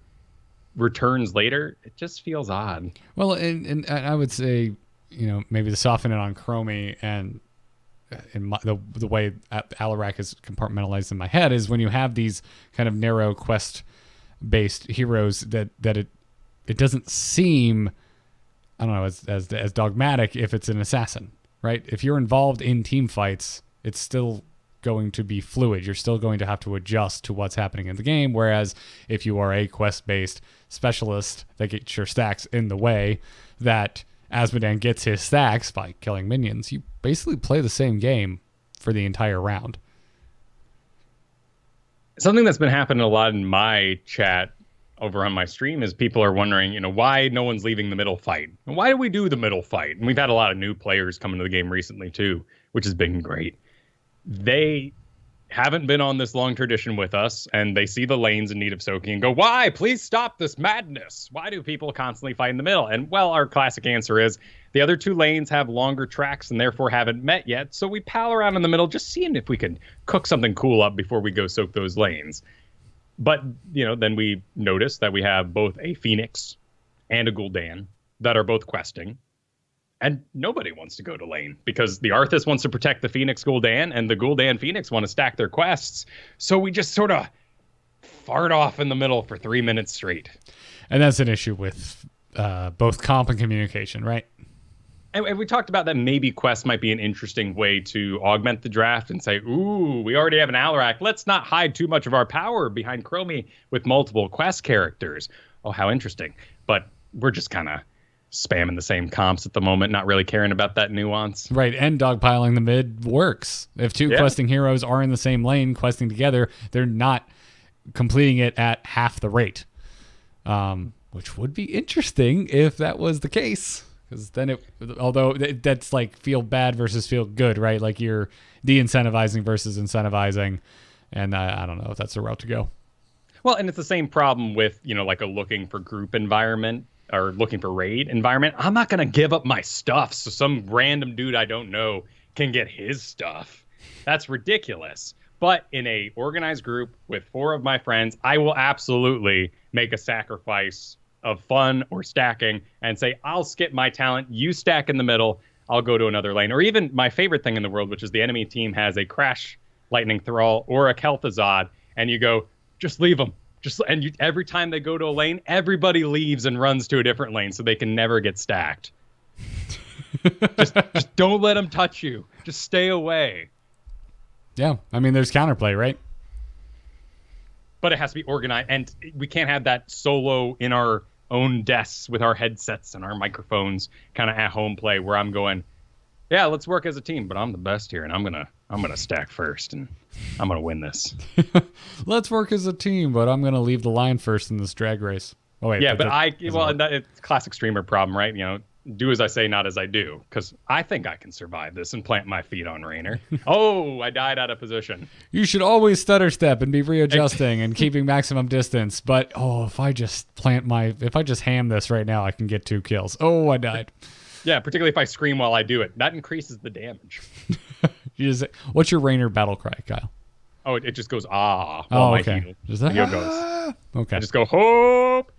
returns later, it just feels odd. Well, and I would say, maybe to soften it on Chromie and the way Alarak is compartmentalized in my head is when you have these kind of narrow quest-based heroes that it doesn't seem, I don't know, as dogmatic if it's an assassin, right? If you're involved in team fights, it's still going to be fluid. You're still going to have to adjust to what's happening in the game. Whereas if you are a quest-based specialist that gets your stacks in the way, that Asmodan gets his stacks by killing minions, you basically play the same game for the entire round. Something that's been happening a lot in my chat over on my stream is people are wondering, why no one's leaving the middle fight. And why do we do the middle fight? And we've had a lot of new players come into the game recently too, which has been great. They haven't been on this long tradition with us, and they see the lanes in need of soaking and go, why? Please stop this madness. Why do people constantly fight in the middle? And, well, our classic answer is the other two lanes have longer tracks and therefore haven't met yet, so we pal around in the middle just seeing if we can cook something cool up before we go soak those lanes. But, then we notice that we have both a Phoenix and a Gul'dan that are both questing. And nobody wants to go to lane because the Arthas wants to protect the Phoenix Gul'dan and the Gul'dan Phoenix want to stack their quests. So we just sort of fart off in the middle for 3 minutes straight. And that's an issue with both comp and communication, right? And we talked about that maybe quests might be an interesting way to augment the draft and say, ooh, we already have an Alarak. Let's not hide too much of our power behind Chromie with multiple quest characters. Oh, how interesting. But we're just kind of spamming the same comps at the moment, not really caring about that nuance. Right, and dogpiling the mid works. If two questing heroes are in the same lane questing together, they're not completing it at half the rate. Which would be interesting if that was the case. Because then that's like feel bad versus feel good, right? Like you're de-incentivizing versus incentivizing. And I don't know if that's the route to go. Well, and it's the same problem with, like a looking for group environment or looking for raid environment. I'm not going to give up my stuff so some random dude I don't know can get his stuff. That's ridiculous. But in a organized group with 4 of my friends, I will absolutely make a sacrifice of fun or stacking and say, I'll skip my talent. You stack in the middle. I'll go to another lane. Or even my favorite thing in the world, which is the enemy team has a Crash Lightning Thrall or a Kel'Thuzad, and you go, just leave them. Every time they go to a lane, everybody leaves and runs to a different lane so they can never get stacked. just don't let them touch you. Just stay away. Yeah, I mean, there's counterplay, right? But it has to be organized, and we can't have that solo in our own desks with our headsets and our microphones kind of at home play where I'm going, yeah, let's work as a team, but I'm the best here, and I'm gonna stack first, and I'm gonna win this. Let's work as a team, but I'm gonna leave the line first in this drag race. Oh wait, yeah, it's classic streamer problem, right? Do as I say, not as I do, because I think I can survive this and plant my feet on Raynor. Oh, I died out of position. You should always stutter step and be readjusting and keeping maximum distance. But if I just ham this right now, I can get 2 kills. Oh, I died. Yeah, particularly if I scream while I do it. That increases the damage. What's your Raynor battle cry, Kyle? Oh, it just goes, ah. Oh, okay. The heal goes. Okay. I just go, hope,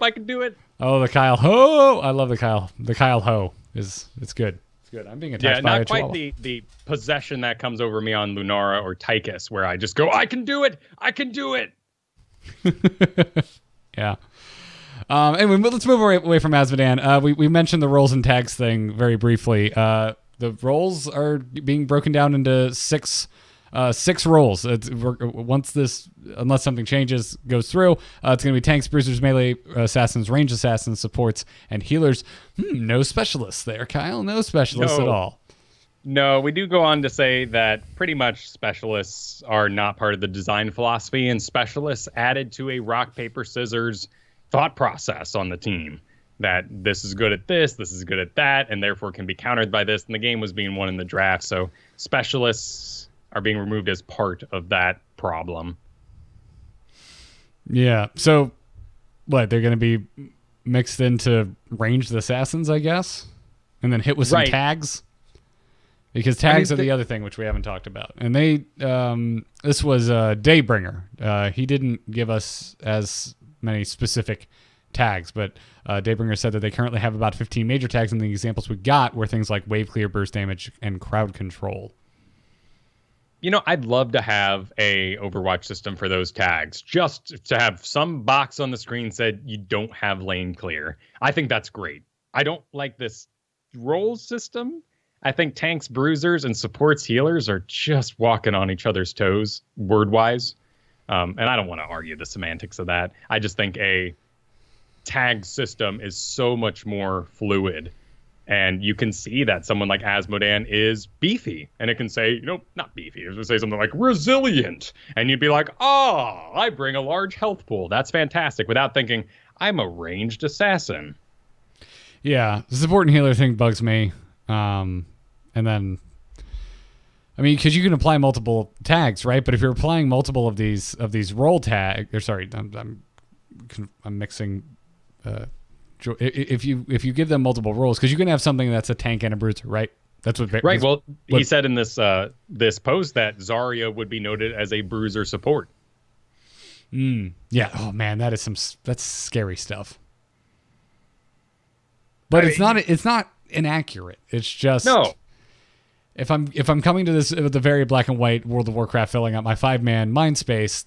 I can do it. Oh, the Kyle ho! I love the Kyle. The Kyle ho it's good. It's good. I'm being attacked by a not quite chihuahua. the possession that comes over me on Lunara or Tychus, where I just go, I can do it. Yeah. Anyway, let's move away from Asmodan. We mentioned the roles and tags thing very briefly. The roles are being broken down into 6 roles. Once this, unless something changes, goes through, it's going to be tanks, bruisers, melee assassins, ranged assassins, supports, and healers. No specialists there, Kyle. No specialists at all. No, we do go on to say that pretty much specialists are not part of the design philosophy, and specialists added to a rock, paper, scissors thought process on the team. That this is good at this is good at that, and therefore can be countered by this. And the game was being won in the draft, so specialists are being removed as part of that problem. Yeah. So, what, they're going to be mixed into ranged assassins, I guess? And then hit with some tags? Because tags are the other thing which we haven't talked about. And this was Daybringer. He didn't give us as many specific tags, but Daybringer said that they currently have about 15 major tags, and the examples we got were things like wave clear, burst damage, and crowd control. I'd love to have a Overwatch system for those tags, just to have some box on the screen said you don't have lane clear. I think that's great. I don't like this role system. I think tanks, bruisers, and supports, healers are just walking on each other's toes, word-wise. And I don't want to argue the semantics of that. I just think a tag system is so much more fluid And you can see that someone like Asmodan is beefy, and it can say, not beefy. It would say something like resilient, and you'd be like, "Oh, I bring a large health pool. That's fantastic." Without thinking, I'm a ranged assassin. Yeah, the support and healer thing bugs me. And then, I mean, because you can apply multiple tags, right? But if you're applying multiple of these role tag, or sorry, I'm mixing. If you give them multiple roles, because you can have something that's a tank and a bruiser, right? That's what. Right. Well, he said in this post that Zarya would be noted as a bruiser support. Yeah. Oh man, that's scary stuff. But it's not inaccurate. It's just no. If I'm coming to this with the very black and white World of Warcraft filling up my 5-man mind space,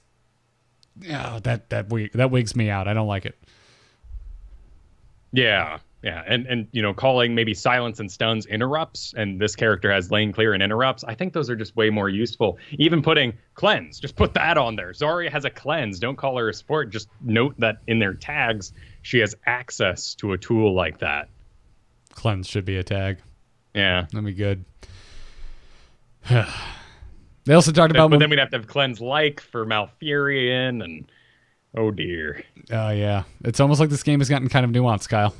that wigs me out. I don't like it. Yeah. And calling maybe silence and stuns interrupts, and this character has lane clear and interrupts. I think those are just way more useful. Even putting cleanse, just put that on there. Zarya has a cleanse. Don't call her a support. Just note that in their tags, she has access to a tool like that. Cleanse should be a tag. Yeah. That'd be good. They also talked about... But then we'd have to have cleanse like for Malfurion, and oh dear. Oh, yeah. It's almost like this game has gotten kind of nuanced, Kyle.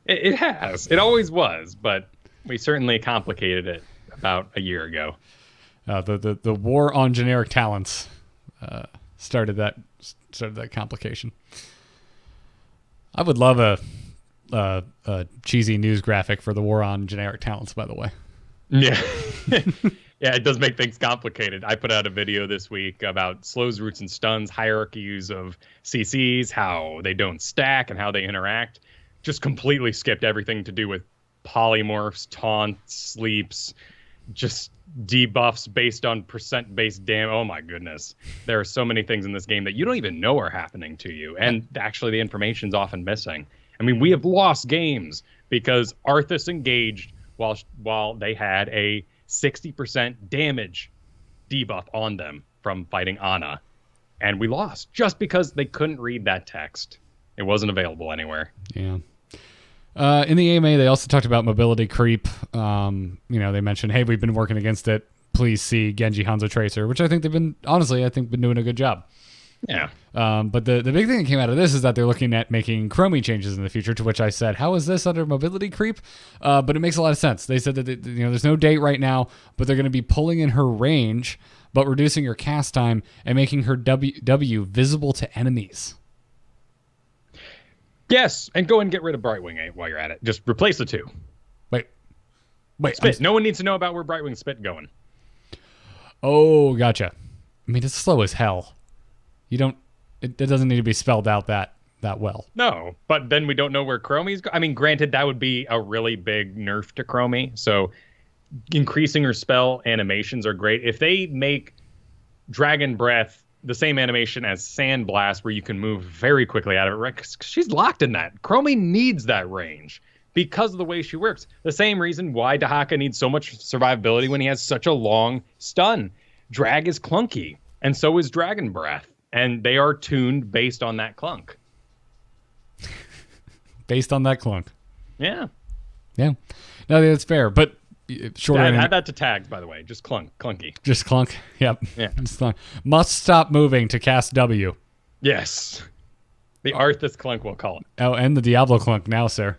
It has. It always was, but we certainly complicated it about a year ago. The war on generic talents started that complication. I would love a cheesy news graphic for the war on generic talents, by the way. Yeah. Yeah, it does make things complicated. I put out a video this week about slows, roots, and stuns, hierarchies of CCs, how they don't stack and how they interact. Just completely skipped everything to do with polymorphs, taunts, sleeps, just debuffs based on percent-based damage. Oh my goodness. There are so many things in this game that you don't even know are happening to you. And actually the information's often missing. I mean, we have lost games because Arthas engaged while they had a 60% damage debuff on them from fighting Ana. And we lost just because they couldn't read that text. It wasn't available anywhere. Yeah. In the AMA, they also talked about mobility creep. They mentioned, hey, we've been working against it. Please see Genji Hanzo Tracer, which I think they've been doing a good job. Yeah. But the big thing that came out of this is that they're looking at making Chromie changes in the future, to which I said, how is this under mobility creep? But it makes a lot of sense. They said that there's no date right now, but they're going to be pulling in her range, but reducing her cast time and making her W visible to enemies. Yes, and go and get rid of Brightwing while you're at it. Just replace the two. Wait. Spit. No one needs to know about where Brightwing's spit going. Oh, gotcha. I mean, it's slow as hell. It doesn't need to be spelled out that well. No, but then we don't know where Chromie's going. I mean, granted, that would be a really big nerf to Chromie. So increasing her spell animations are great. If they make Dragon Breath the same animation as Sand Blast, where you can move very quickly out of it, right? 'Cause she's locked in that. Chromie needs that range because of the way she works. The same reason why Dahaka needs so much survivability when he has such a long stun. Drag is clunky, and so is Dragon Breath. And they are tuned based on that clunk. Based on that clunk. Yeah. Yeah. No, that's fair. But add that to tags, by the way. Just clunky. Just clunk. Yep. Yeah. Just clunk. Must stop moving to cast W. Yes. The Arthas clunk, we'll call it. Oh, and the Diablo clunk now, sir.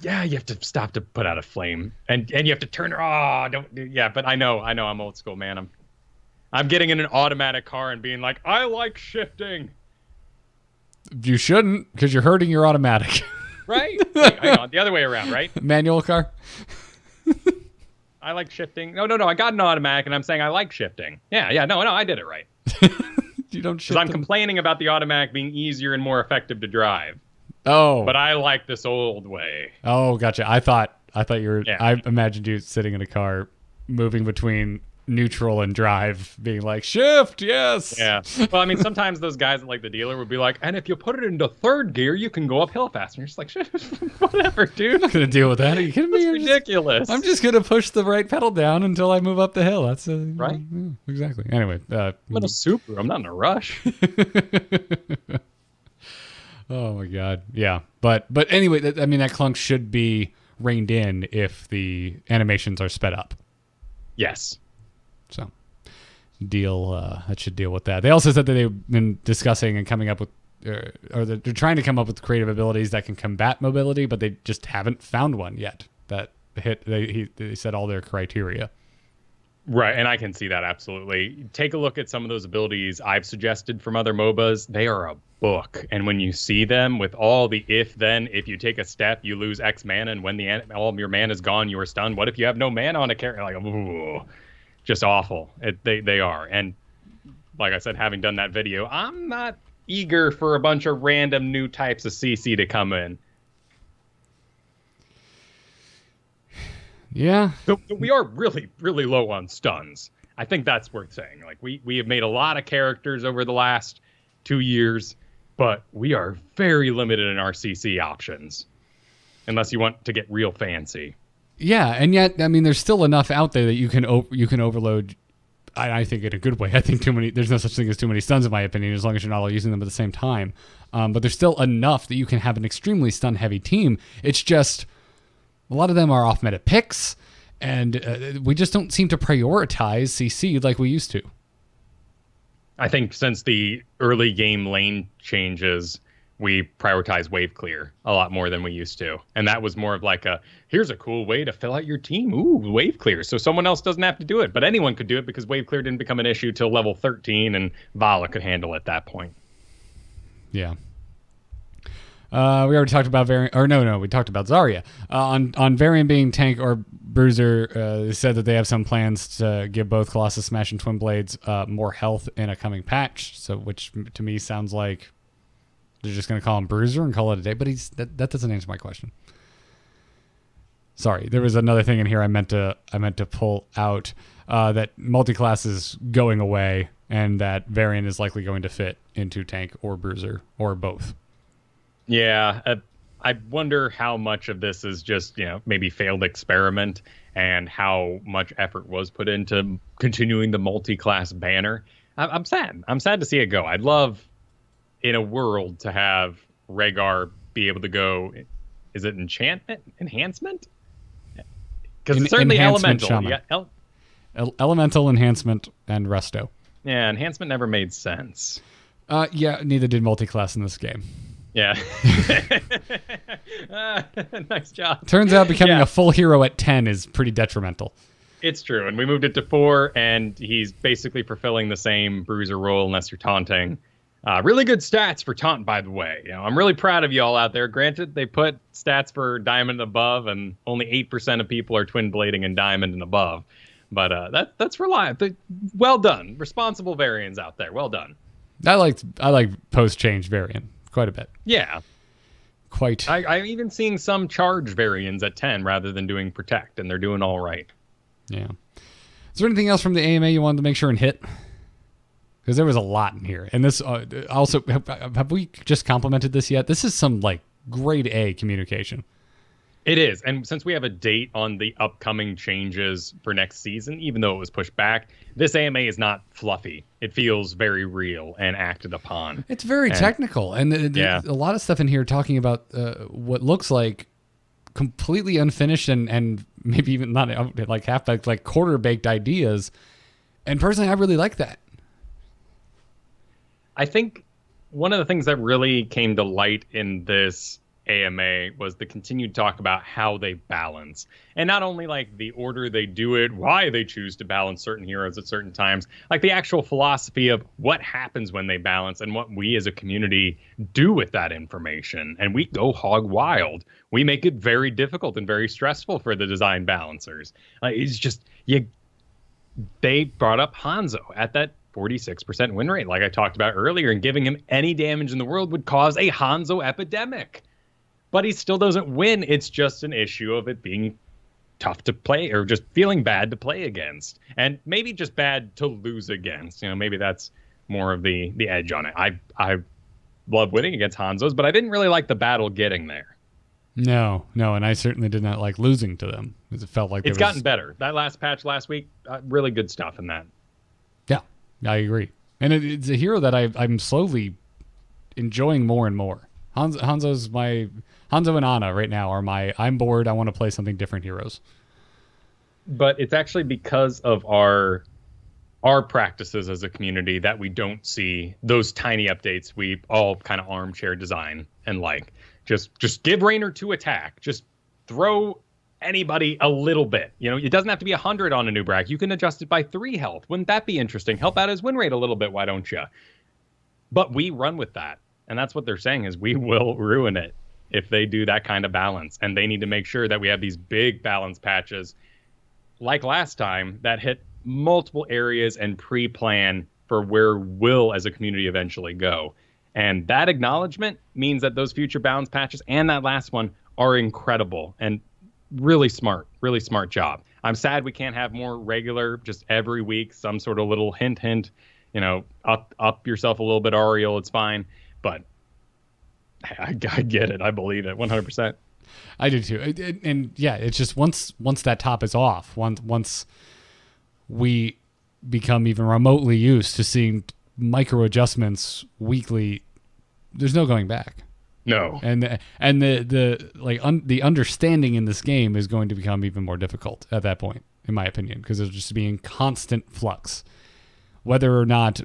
Yeah, you have to stop to put out a flame. And you have to turn her. Oh, don't. Yeah, but I know. I'm old school, man. I'm getting in an automatic car and being like, I like shifting. You shouldn't, because you're hurting your automatic. Right? Wait, hang on. The other way around, right? Manual car? I like shifting. No. I got an automatic, and I'm saying I like shifting. Yeah. No, I did it right. You don't shift. Because I'm complaining about the automatic being easier and more effective to drive. Oh. But I like this old way. Oh, gotcha. I thought you were... Yeah. I imagined you sitting in a car, moving between neutral and drive, being like, shift, yes. Yeah. Well, I mean, sometimes those guys at like the dealer would be like, and if you put it into third gear, you can go uphill faster. And you're just like, whatever, dude. I'm not going to deal with that. Are you kidding me? That's ridiculous. I'm just going to push the right pedal down until I move up the hill. That's right. Yeah, exactly. Anyway. I'm in a Supra. I'm not in a rush. Oh my God. Yeah. But anyway, I mean, that clunk should be reined in if the animations are sped up. Yes. So that should deal with that. They also said that they've been discussing and coming up with, or they're trying to come up with creative abilities that can combat mobility, but they just haven't found one yet that hit. They said all their criteria. Right, and I can see that absolutely. Take a look at some of those abilities I've suggested from other MOBAs. They are a book, and when you see them with all the if you take a step, you lose X mana, and when all of your mana is gone, you are stunned. What if you have no mana on a character? Like, ooh, just awful. They are, and like I said, having done that video, I'm not eager for a bunch of random new types of CC to come in. Yeah. So we are really, really low on stuns. I think that's worth saying. Like we have made a lot of characters over the last 2 years, but we are very limited in our CC options. Unless you want to get real fancy. Yeah, and yet, I mean, there's still enough out there that you can overload. I think in a good way. I think there's no such thing as too many stuns in my opinion, as long as you're not all using them at the same time. But there's still enough that you can have an extremely stun heavy team. It's just a lot of them are off meta picks, and we just don't seem to prioritize CC like we used to. I think since the early game lane changes, we prioritize wave clear a lot more than we used to. And that was more of like here's a cool way to fill out your team. Ooh, wave clear. So someone else doesn't have to do it, but anyone could do it because wave clear didn't become an issue till level 13 and Vala could handle it at that point. Yeah. We already talked about Varian, or no, we talked about Zarya. On Varian being tank or bruiser, they said that they have some plans to give both Colossus Smash and Twin Blades more health in a coming patch. So, which to me sounds like they're just going to call him Bruiser and call it a day. But that doesn't answer my question. Sorry, there was another thing in here I meant to pull out that multi-class is going away, and that Varian is likely going to fit into tank or bruiser or both. Yeah, I wonder how much of this is just, maybe failed experiment and how much effort was put into continuing the multi-class banner. I'm sad. I'm sad to see it go. I'd love, in a world, to have Rhaegar be able to go, is it enhancement? Because it's certainly elemental. Yeah, elemental, enhancement, and resto. Yeah, enhancement never made sense. Yeah, neither did multi-class in this game. Yeah. Nice job. Turns out becoming a full hero at 10 is pretty detrimental. It's true. And we moved it to 4, and he's basically fulfilling the same bruiser role unless you're taunting. Really good stats for taunt, by the way. I'm really proud of y'all out there. Granted, they put stats for diamond and above, and only 8% of people are twin blading in diamond and above. But that's reliable. Well done. Responsible variants out there. Well done. I like post-change variant quite a bit. Yeah. Quite. I'm even seeing some charge variants at 10 rather than doing protect, and they're doing all right. Yeah. Is there anything else from the AMA you wanted to make sure and hit? Because there was a lot in here. And this also, have we just complimented this yet? This is some grade A communication. It is. And since we have a date on the upcoming changes for next season, even though it was pushed back, this AMA is not fluffy. It feels very real and acted upon. It's very technical. And a lot of stuff in here talking about what looks like completely unfinished and maybe even not half-baked, quarter-baked ideas. And personally, I really like that. I think one of the things that really came to light in this AMA was the continued talk about how they balance. And not only the order they do it, why they choose to balance certain heroes at certain times, the actual philosophy of what happens when they balance and what we as a community do with that information. And we go hog wild. We make it very difficult and very stressful for the design balancers. It's just, they brought up Hanzo at that 46% win rate, like I talked about earlier, and giving him any damage in the world would cause a Hanzo epidemic. But he still doesn't win. It's just an issue of it being tough to play or just feeling bad to play against. And maybe just bad to lose against. Maybe that's more of the edge on it. I love winning against Hanzos, but I didn't really like the battle getting there. No, and I certainly did not like losing to them. Because it felt like it's gotten better. That last patch last week, really good stuff in that. Yeah, I agree. And it's a hero that I'm slowly enjoying more and more. Hanzo and Ana right now are my I'm bored, I want to play something different heroes. But it's actually because of our practices as a community that we don't see those tiny updates we all kind of armchair design and like. Just give Raynor 2 attack. Just throw anybody a little bit. You know, it doesn't have to be 100 on a new brag. You can adjust it by 3 health. Wouldn't that be interesting? Help out his win rate a little bit, why don't you? But we run with that. And that's what they're saying is we will ruin it if they do that kind of balance. And they need to make sure that we have these big balance patches like last time that hit multiple areas and pre-plan for where we'll as a community eventually go. And that acknowledgement means that those future balance patches and that last one are incredible and really smart job. I'm sad we can't have more regular, just every week, some sort of little hint, you know, up yourself a little bit, Ariel, it's fine. But I get it. I believe it 100%. I do too. And yeah, it's just once that top is off, once we become even remotely used to seeing micro adjustments weekly, there's no going back. No. And the understanding in this game is going to become even more difficult at that point, in my opinion, because it'll just be in constant flux. Whether or not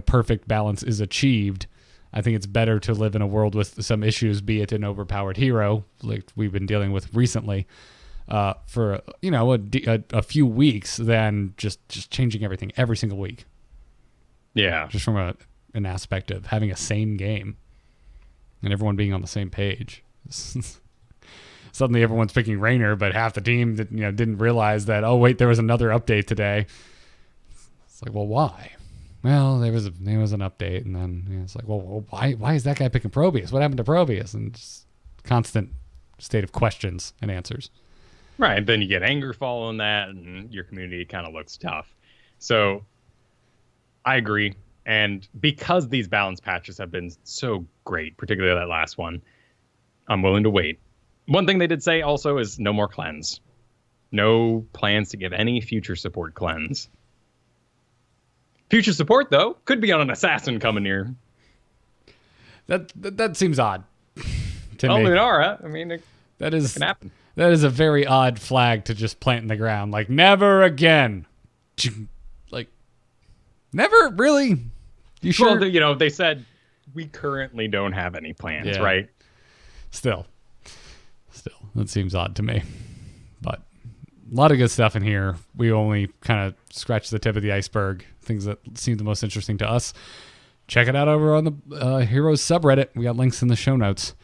perfect balance is achieved, I think it's better to live in a world with some issues, be it an overpowered hero like we've been dealing with recently, for a few weeks than just changing everything every single week. Yeah. Just from an aspect of having a same game and everyone being on the same page. Suddenly everyone's picking Raynor, but half the team that didn't realize that, oh wait, there was another update today. It's like, well, why? Well, there was an update, and then it's like, well, why is that guy picking Probius? What happened to Probius? And just constant state of questions and answers. Right, then you get anger following that, and your community kind of looks tough. So I agree. And because these balance patches have been so great, particularly that last one, I'm willing to wait. One thing they did say also is no more cleanse. No plans to give any future support cleanse. Future support, though, could be on an assassin coming here. That seems odd to me. Lunara, I mean, that can happen. That is a very odd flag to just plant in the ground. Like, never again. Like, never? Really? You sure? Well, they said we currently don't have any plans, right? Still, that seems odd to me. But a lot of good stuff in here. We only kind of scratched the tip of the iceberg. Things that seem the most interesting to us. Check it out over on the Heroes subreddit. We got links in the show notes.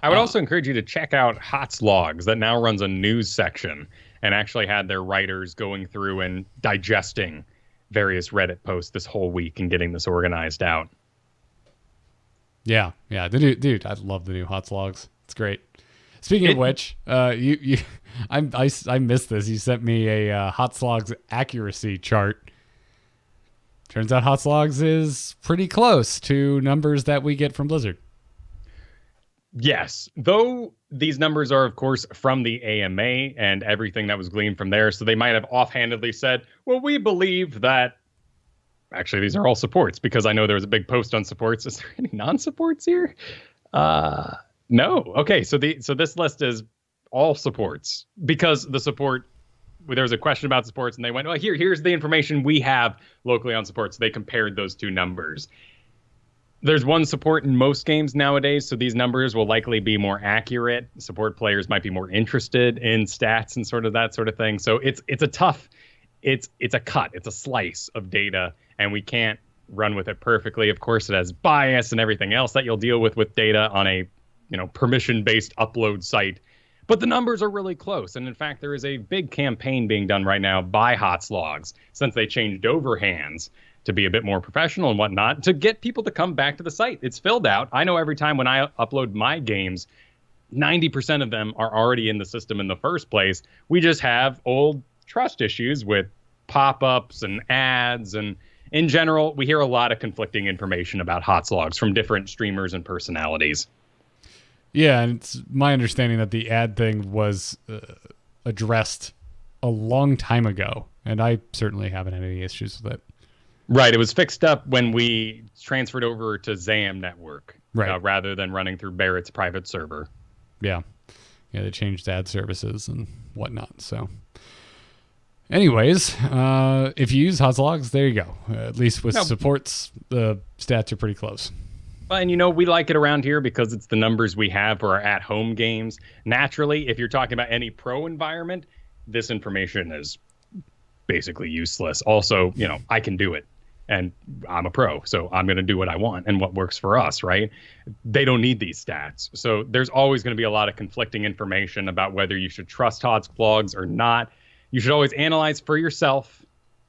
I would also encourage you to check out Hot's Logs that now runs a news section and actually had their writers going through and digesting various Reddit posts this whole week and getting this organized out. Yeah. Dude, I love the new Hot's Logs. It's great. Speaking of which, I missed this. You sent me a Hot's Logs accuracy chart. Turns out Hot's Logs is pretty close to numbers that we get from Blizzard. Yes, though these numbers are, of course, from the AMA and everything that was gleaned from there. So they might have offhandedly said, well, we believe that. Actually, these are all supports, because I know there was a big post on supports. Is there any non-supports here? No. Okay, so this list is all supports, because the support, there was a question about supports, and they went, well, here's the information we have locally on supports. So they compared those two numbers. There's one support in most games nowadays, so these numbers will likely be more accurate. Support players might be more interested in stats and sort of that sort of thing. So it's a tough, it's a cut, it's a slice of data, and we can't run with it perfectly. Of course, it has bias and everything else that you'll deal with data on a permission-based upload site. But the numbers are really close, and in fact, there is a big campaign being done right now by Hot's Logs, since they changed over hands to be a bit more professional and whatnot, to get people to come back to the site. It's filled out. I know every time when I upload my games, 90% of them are already in the system in the first place. We just have old trust issues with pop-ups and ads, and in general, we hear a lot of conflicting information about Hot's Logs from different streamers and personalities. Yeah, and it's my understanding that the ad thing was addressed a long time ago, and I certainly haven't had any issues with it. Right, it was fixed up when we transferred over to ZAM Network. Right. rather than running through Barrett's private server. Yeah. Yeah, they changed ad services and whatnot. So, anyways, if you use Hozlogs, there you go. At least with supports, the stats are pretty close. Well, and we like it around here because it's the numbers we have for our at-home games. Naturally, if you're talking about any pro environment, this information is basically useless. Also, I can do it. And I'm a pro, so I'm going to do what I want and what works for us, right? They don't need these stats. So there's always going to be a lot of conflicting information about whether you should trust Hozlogs or not. You should always analyze for yourself,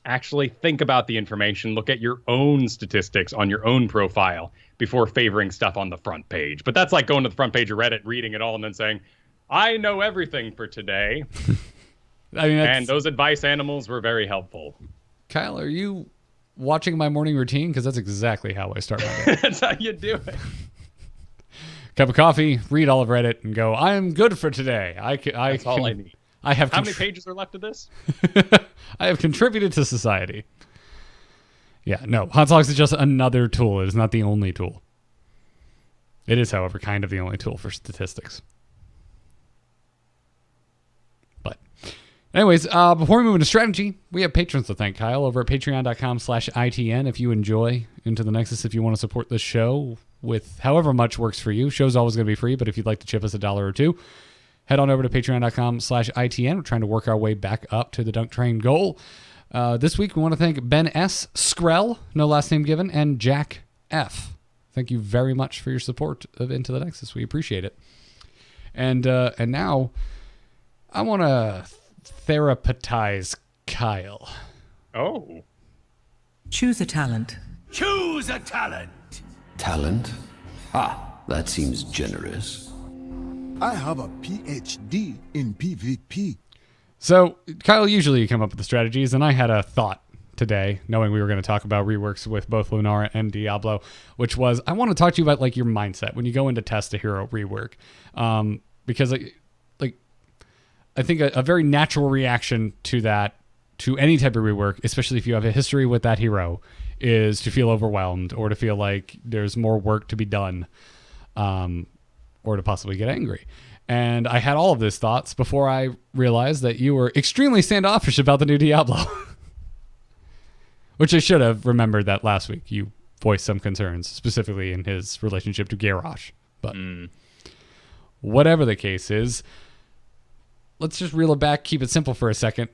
actually think about the information, look at your own statistics on your own profile before favoring stuff on the front page. But that's like going to the front page of Reddit, reading it all, and then saying, I know everything for today. And those advice animals were very helpful. Kyle, are you watching my morning routine? Because that's exactly how I start my day. That's how you do it. Cup of coffee, read all of Reddit, and go, I'm good for today. That's all I need. How many pages are left of this? I have contributed to society. Yeah, no. Hozlogs is just another tool. It is not the only tool. It is, however, kind of the only tool for statistics. But anyways, before we move into strategy, we have patrons to thank, Kyle, over at patreon.com/ITN. If you enjoy Into the Nexus, if you want to support the show with however much works for you, show's always going to be free, but if you'd like to chip us $1 or $2, head on over to patreon.com/ITN. We're trying to work our way back up to the Dunk Train goal. This week, we want to thank Ben S., Skrell, no last name given, and Jack F. Thank you very much for your support of Into the Nexus. We appreciate it. And now, I want to therapeutize Kyle. Oh. Choose a talent. Choose a talent. Talent? That seems generous. I have a PhD in PvP. So, Kyle, usually you come up with the strategies, and I had a thought today, knowing we were going to talk about reworks with both Lunara and Diablo, which was, I want to talk to you about like your mindset when you go in to test a hero rework. Because I think a very natural reaction to that, to any type of rework, especially if you have a history with that hero, is to feel overwhelmed or to feel like there's more work to be done, or to possibly get angry. And I had all of these thoughts before I realized that you were extremely standoffish about the new Diablo. Which I should have remembered that last week. You voiced some concerns, specifically in his relationship to Garrosh. But whatever the case is, let's just reel it back, keep it simple for a second.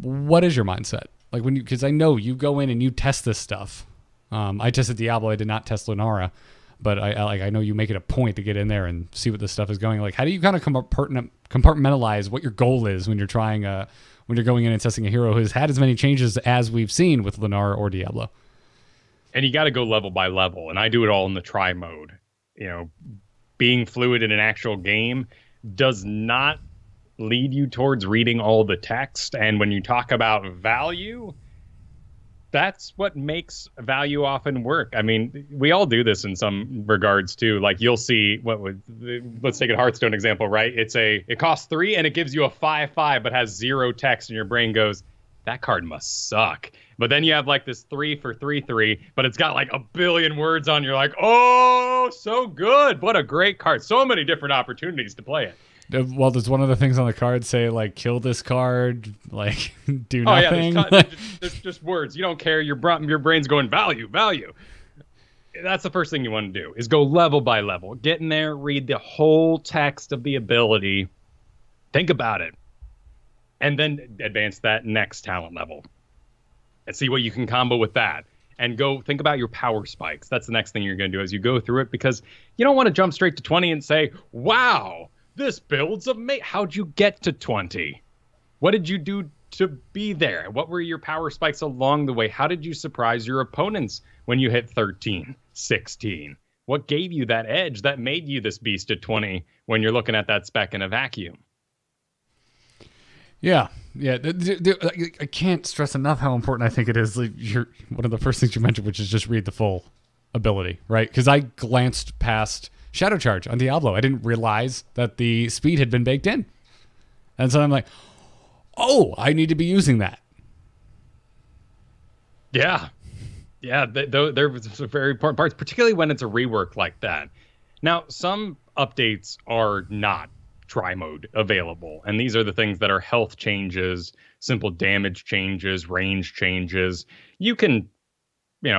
What is your mindset? Like because I know you go in and you test this stuff. I tested Diablo. I did not test Lunara. But I know you make it a point to get in there and see what this stuff is going. Like, how do you kind of compartmentalize what your goal is when you're trying when you're going in and testing a hero who's had as many changes as we've seen with Lunara or Diablo? And you got to go level by level, and I do it all in the try mode. Being fluid in an actual game does not lead you towards reading all the text. And when you talk about value, that's what makes value often work. I mean, we all do this in some regards too. Like you'll see let's take a Hearthstone example, right? It costs 3 and it gives you a 5/5, but has 0 text, and your brain goes, that card must suck. But then you have like this 3 for 3/3, but it's got like a billion words on. You're like, oh, so good. What a great card. So many different opportunities to play it. Well, does one of the things on the card say, like, kill this card, like, do nothing? Oh, yeah, there's just words. You don't care. Your brain's going, value. That's the first thing you want to do, is go level by level. Get in there, read the whole text of the ability, think about it, and then advance that next talent level and see what you can combo with that. And go think about your power spikes. That's the next thing you're going to do as you go through it, because you don't want to jump straight to 20 and say, wow, this build's amazing. How'd you get to 20? What did you do to be there? What were your power spikes along the way? How did you surprise your opponents when you hit 13, 16? What gave you that edge that made you this beast at 20 when you're looking at that spec in a vacuum? Yeah. I can't stress enough how important I think it is. Like, one of the first things you mentioned, which is just read the full ability, right? Because I glanced past Shadow Charge on Diablo. I didn't realize that the speed had been baked in. And so I'm like, oh, I need to be using that. Yeah. They're very important parts, particularly when it's a rework like that. Now, some updates are not tri-mode available, and these are the things that are health changes, simple damage changes, range changes. You can,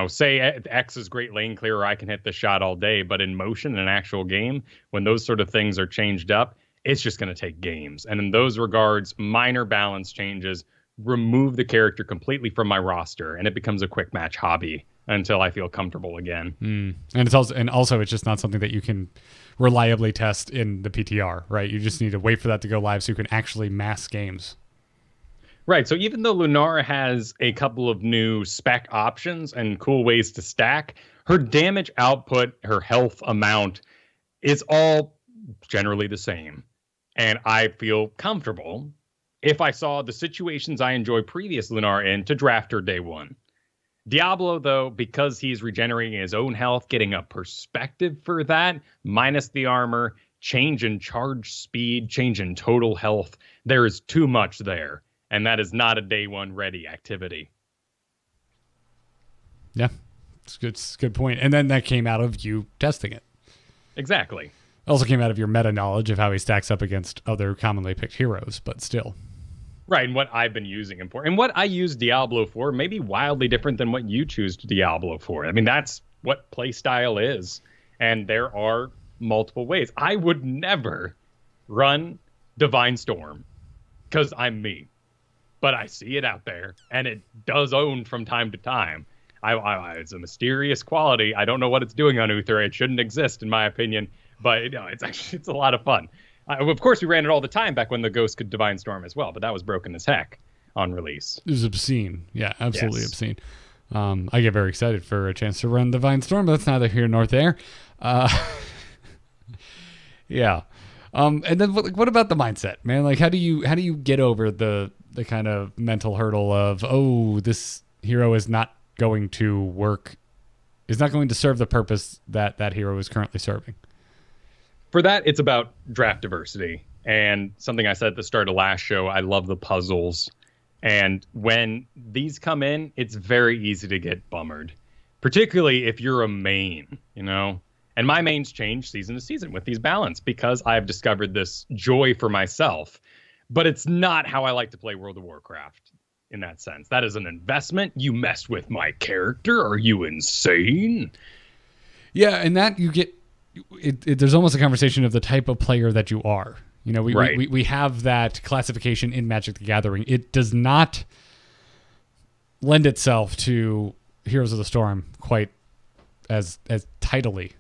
say X is great lane clear, or I can hit the shot all day, but in motion, in an actual game, when those sort of things are changed up, it's just going to take games. And in those regards, minor balance changes remove the character completely from my roster, and it becomes a quick match hobby until I feel comfortable again. And also it's just not something that you can reliably test in the PTR, right? You just need to wait for that to go live so you can actually mass games. Right. So even though Lunara has a couple of new spec options and cool ways to stack, her damage output, her health amount is all generally the same. And I feel comfortable if I saw the situations I enjoy previous Lunara in to draft her day one. Diablo, though, because he's regenerating his own health, getting a perspective for that, minus the armor, change in charge speed, change in total health, there is too much there. And that is not a day one ready activity. Yeah, it's a good point. And then that came out of you testing it. Exactly. It also came out of your meta knowledge of how he stacks up against other commonly picked heroes, but still. Right, and what I've been using him for. And what I use Diablo for may be wildly different than what you choose Diablo for. I mean, that's what playstyle is. And there are multiple ways. I would never run Divine Storm because I'm me. But I see it out there, and it does own from time to time. It's a mysterious quality. I don't know what it's doing on Uther. It shouldn't exist, in my opinion. But it's a lot of fun. Of course, we ran it all the time back when the Ghost could Divine Storm as well, but that was broken as heck on release. It was obscene. Yeah, absolutely obscene. I get very excited for a chance to run Divine Storm, but that's neither here nor there. Yeah. And then what about the mindset, man? Like, how do you get over the kind of mental hurdle of, oh, this hero is not going to work, is not going to serve the purpose that hero is currently serving? For that, it's about draft diversity. And something I said at the start of last show, I love the puzzles. And when these come in, it's very easy to get bummered, particularly if you're a main, And my mains change season to season with these balance because I've discovered this joy for myself. But it's not how I like to play World of Warcraft in that sense. That is an investment. You messed with my character. Are you insane? Yeah, and that you get... there's almost a conversation of the type of player that you are. We have that classification in Magic the Gathering. It does not lend itself to Heroes of the Storm quite as tidily.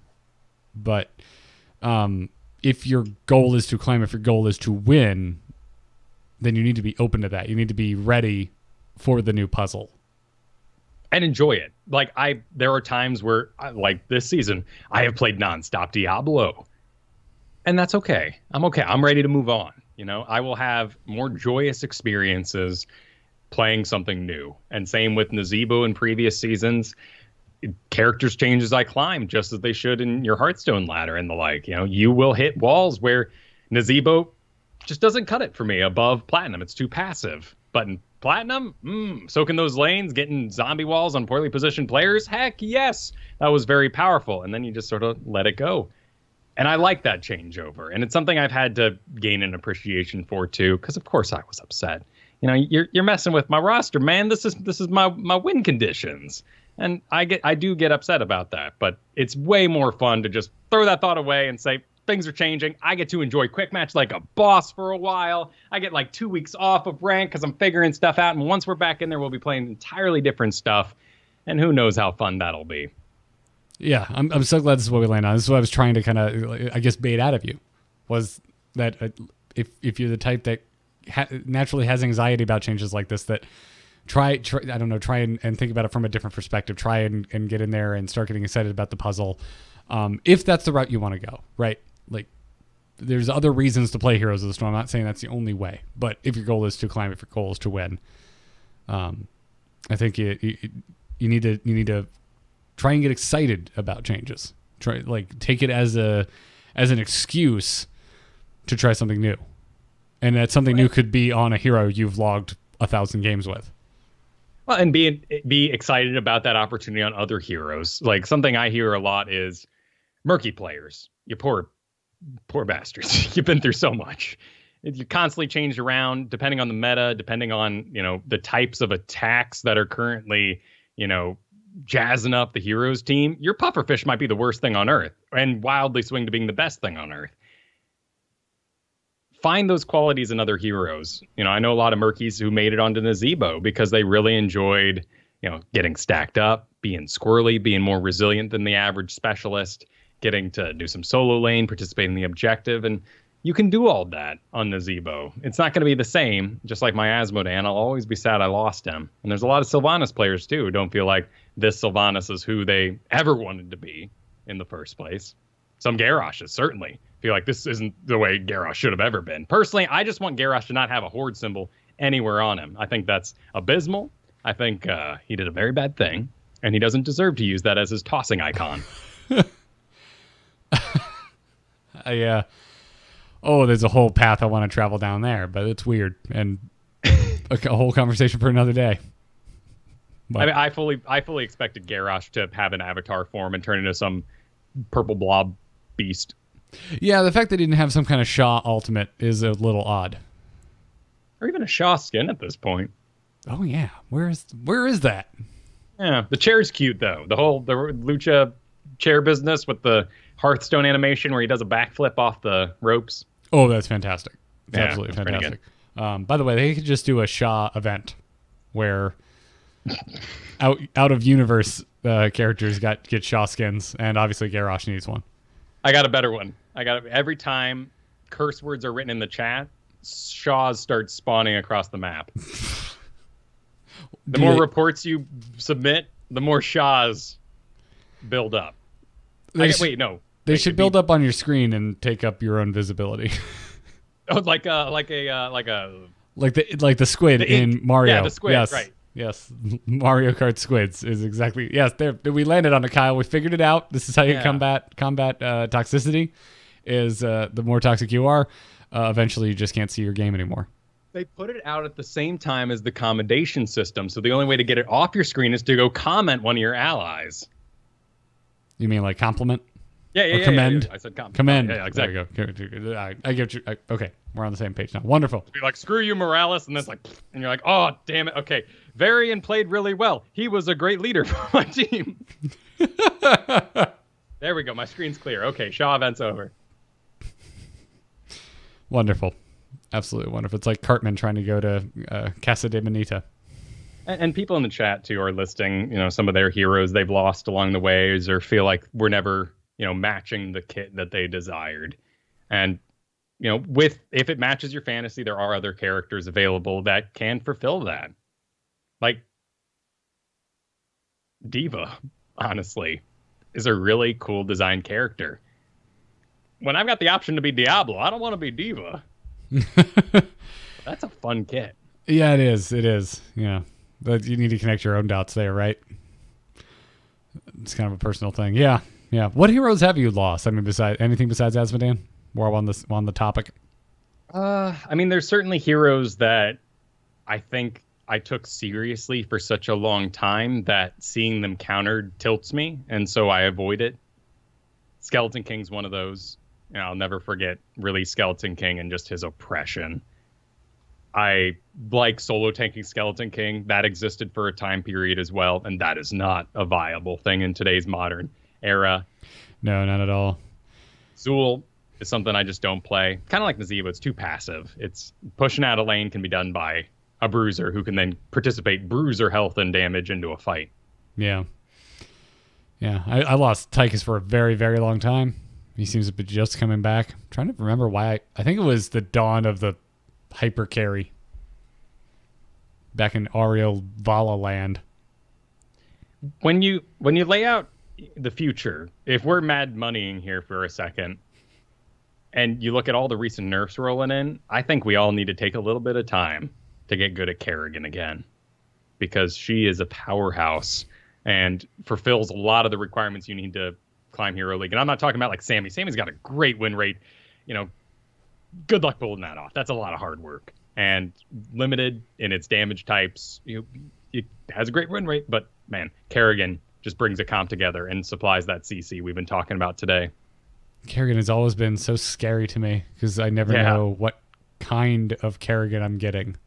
But if your goal is to climb, if your goal is to win, then you need to be open to that. You need to be ready for the new puzzle. And enjoy it. There are times where, like this season, I have played nonstop Diablo. And that's okay. I'm okay. I'm ready to move on. I will have more joyous experiences playing something new. And same with Nazeebo in previous seasons. Characters change as I climb, just as they should in your Hearthstone ladder and the like. You will hit walls where Nazeebo just doesn't cut it for me above Platinum. It's too passive. But in Platinum, soaking those lanes, getting zombie walls on poorly positioned players, heck yes, that was very powerful. And then you just sort of let it go. And I like that changeover. And it's something I've had to gain an appreciation for too, because of course I was upset. You're messing with my roster, man. This is my win conditions. And I do get upset about that. But it's way more fun to just throw that thought away and say, things are changing. I get to enjoy quick match like a boss for a while. I get like 2 weeks off of rank because I'm figuring stuff out. And once we're back in there, we'll be playing entirely different stuff. And who knows how fun that'll be. Yeah, I'm so glad this is what we land on. This is what I was trying to kind of, I guess, bait out of you. Was that if you're the type that naturally has anxiety about changes like this, that try and think about it from a different perspective. Try and get in there and start getting excited about the puzzle. If that's the route you want to go, right? Like, there's other reasons to play Heroes of the Storm. I'm not saying that's the only way, but if your goal is to climb, if your goal is to win, I think you need to try and get excited about changes. Take it as an excuse to try something new, and that something new could be on a hero you've logged 1,000 games with. Well, and be excited about that opportunity on other heroes. Like, something I hear a lot is, Murky players, you poor bastards. You've been through so much. You constantly change around depending on the meta, depending on, the types of attacks that are currently, jazzing up the heroes team. Your pufferfish might be the worst thing on earth and wildly swing to being the best thing on earth. Find those qualities in other heroes. I know a lot of Murkies who made it onto Nazebo because they really enjoyed, getting stacked up, being squirrely, being more resilient than the average specialist, getting to do some solo lane, participate in the objective, and you can do all that on Nazebo. It's not going to be the same, just like my Asmodan. I'll always be sad I lost him. And there's a lot of Sylvanas players, too, who don't feel like this Sylvanas is who they ever wanted to be in the first place. Some Garroshes certainly feel like this isn't the way Garrosh should have ever been. Personally, I just want Garrosh to not have a horde symbol anywhere on him. I think that's abysmal. I think he did a very bad thing, and he doesn't deserve to use that as his tossing icon. Yeah. Oh, there's a whole path I want to travel down there, but it's weird and a whole conversation for another day. But I fully expected Garrosh to have an avatar form and turn into some purple blob beast. yeah, the fact that he didn't have some kind of Shaw ultimate is a little odd. Or even a Shaw skin at this point. Oh yeah, where is that? Yeah, the chair's cute though. The Lucha chair business with the Hearthstone animation where he does a backflip off the ropes. Oh, that's fantastic. It's Yeah, absolutely that's pretty fantastic. By the way, they could just do a Shaw event where out of universe characters get Shaw skins, and obviously Garrosh needs one. I got a better one. Every time curse words are written in the chat, Shaws start spawning across the map. The more reports you submit, the more Shaws build up. They should build up on your screen and take up your own visibility. Oh, like the squid in Mario. Yeah, the squid, yes. right. Yes, Mario Kart squids is exactly. Yes, there we landed on it, Kyle. We figured it out. This is how you combat toxicity. Is the more toxic you are, eventually you just can't see your game anymore. They put it out at the same time as the commendation system, so the only way to get it off your screen is to go comment one of your allies. You mean like compliment? Yeah. Commend. I said compliment. Commend. Yeah, exactly. There you go. I get you. Okay, we're on the same page now. Wonderful. Be like, screw you, Morales, and then it's like, and you're like, oh, damn it. Okay, Varian played really well. He was a great leader for my team. There we go. My screen's clear. Okay, Shaw event's over. Wonderful. Absolutely wonderful. It's like Cartman trying to go to Casa de Bonita. And people in the chat, too, are listing, some of their heroes they've lost along the ways or feel like we're never, matching the kit that they desired. And, if it matches your fantasy, there are other characters available that can fulfill that. Like, Diva, honestly, is a really cool design character. When I've got the option to be Diablo, I don't want to be Diva. That's a fun kit. Yeah, it is. It is. Yeah. But you need to connect your own dots there, right? It's kind of a personal thing. Yeah. Yeah. What heroes have you lost? I mean, anything besides Asmodan? More on the topic. There's certainly heroes that I think I took seriously for such a long time that seeing them countered tilts me, and so I avoid it. Skeleton King's one of those. I'll never forget really Skeleton King and just his oppression. I like solo tanking Skeleton King. That existed for a time period as well, and that is not a viable thing in today's modern era. No, not at all. Zool is something I just don't play. Kind of like Nazebo, it's too passive. It's pushing out a lane can be done by a bruiser who can then participate bruiser health and damage into a fight. Yeah. Yeah, I lost Tychus for a very, very long time. He seems to be just coming back. I'm trying to remember why. I think it was the dawn of the hyper carry back in Ariel Vala land. When you lay out the future, if we're mad moneying here for a second, and you look at all the recent nerfs rolling in, I think we all need to take a little bit of time to get good at Kerrigan again, because she is a powerhouse and fulfills a lot of the requirements you need to climb Hero League. And I'm not talking about like Sammy. Sammy's got a great win rate. Good luck pulling that off. That's a lot of hard work. And limited in its damage types. It has a great win rate, but man, Kerrigan just brings a comp together and supplies that CC we've been talking about today. Kerrigan has always been so scary to me because I never know what kind of Kerrigan I'm getting.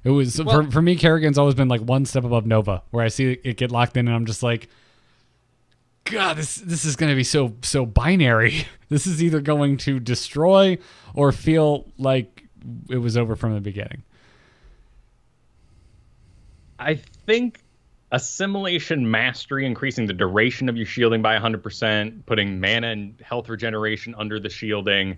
It was for me, Kerrigan's always been like one step above Nova, where I see it get locked in and I'm just like, God, this is going to be so binary. This is either going to destroy or feel like it was over from the beginning. I think Assimilation Mastery, increasing the duration of your shielding by 100%, putting mana and health regeneration under the shielding,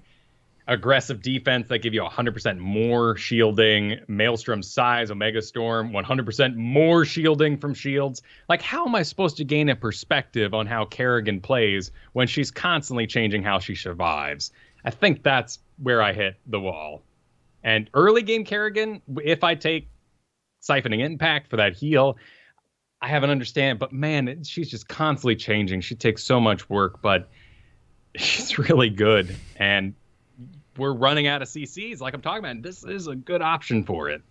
aggressive defense that give you 100% more shielding, Maelstrom Size, Omega Storm, 100% more shielding from shields. Like, how am I supposed to gain a perspective on how Kerrigan plays when she's constantly changing how she survives? I think that's where I hit the wall. And early game Kerrigan, if I take Siphoning Impact for that heal, I have an understand, but man, she's just constantly changing. She takes so much work, but she's really good. And we're running out of CCs, like I'm talking about. And this is a good option for it.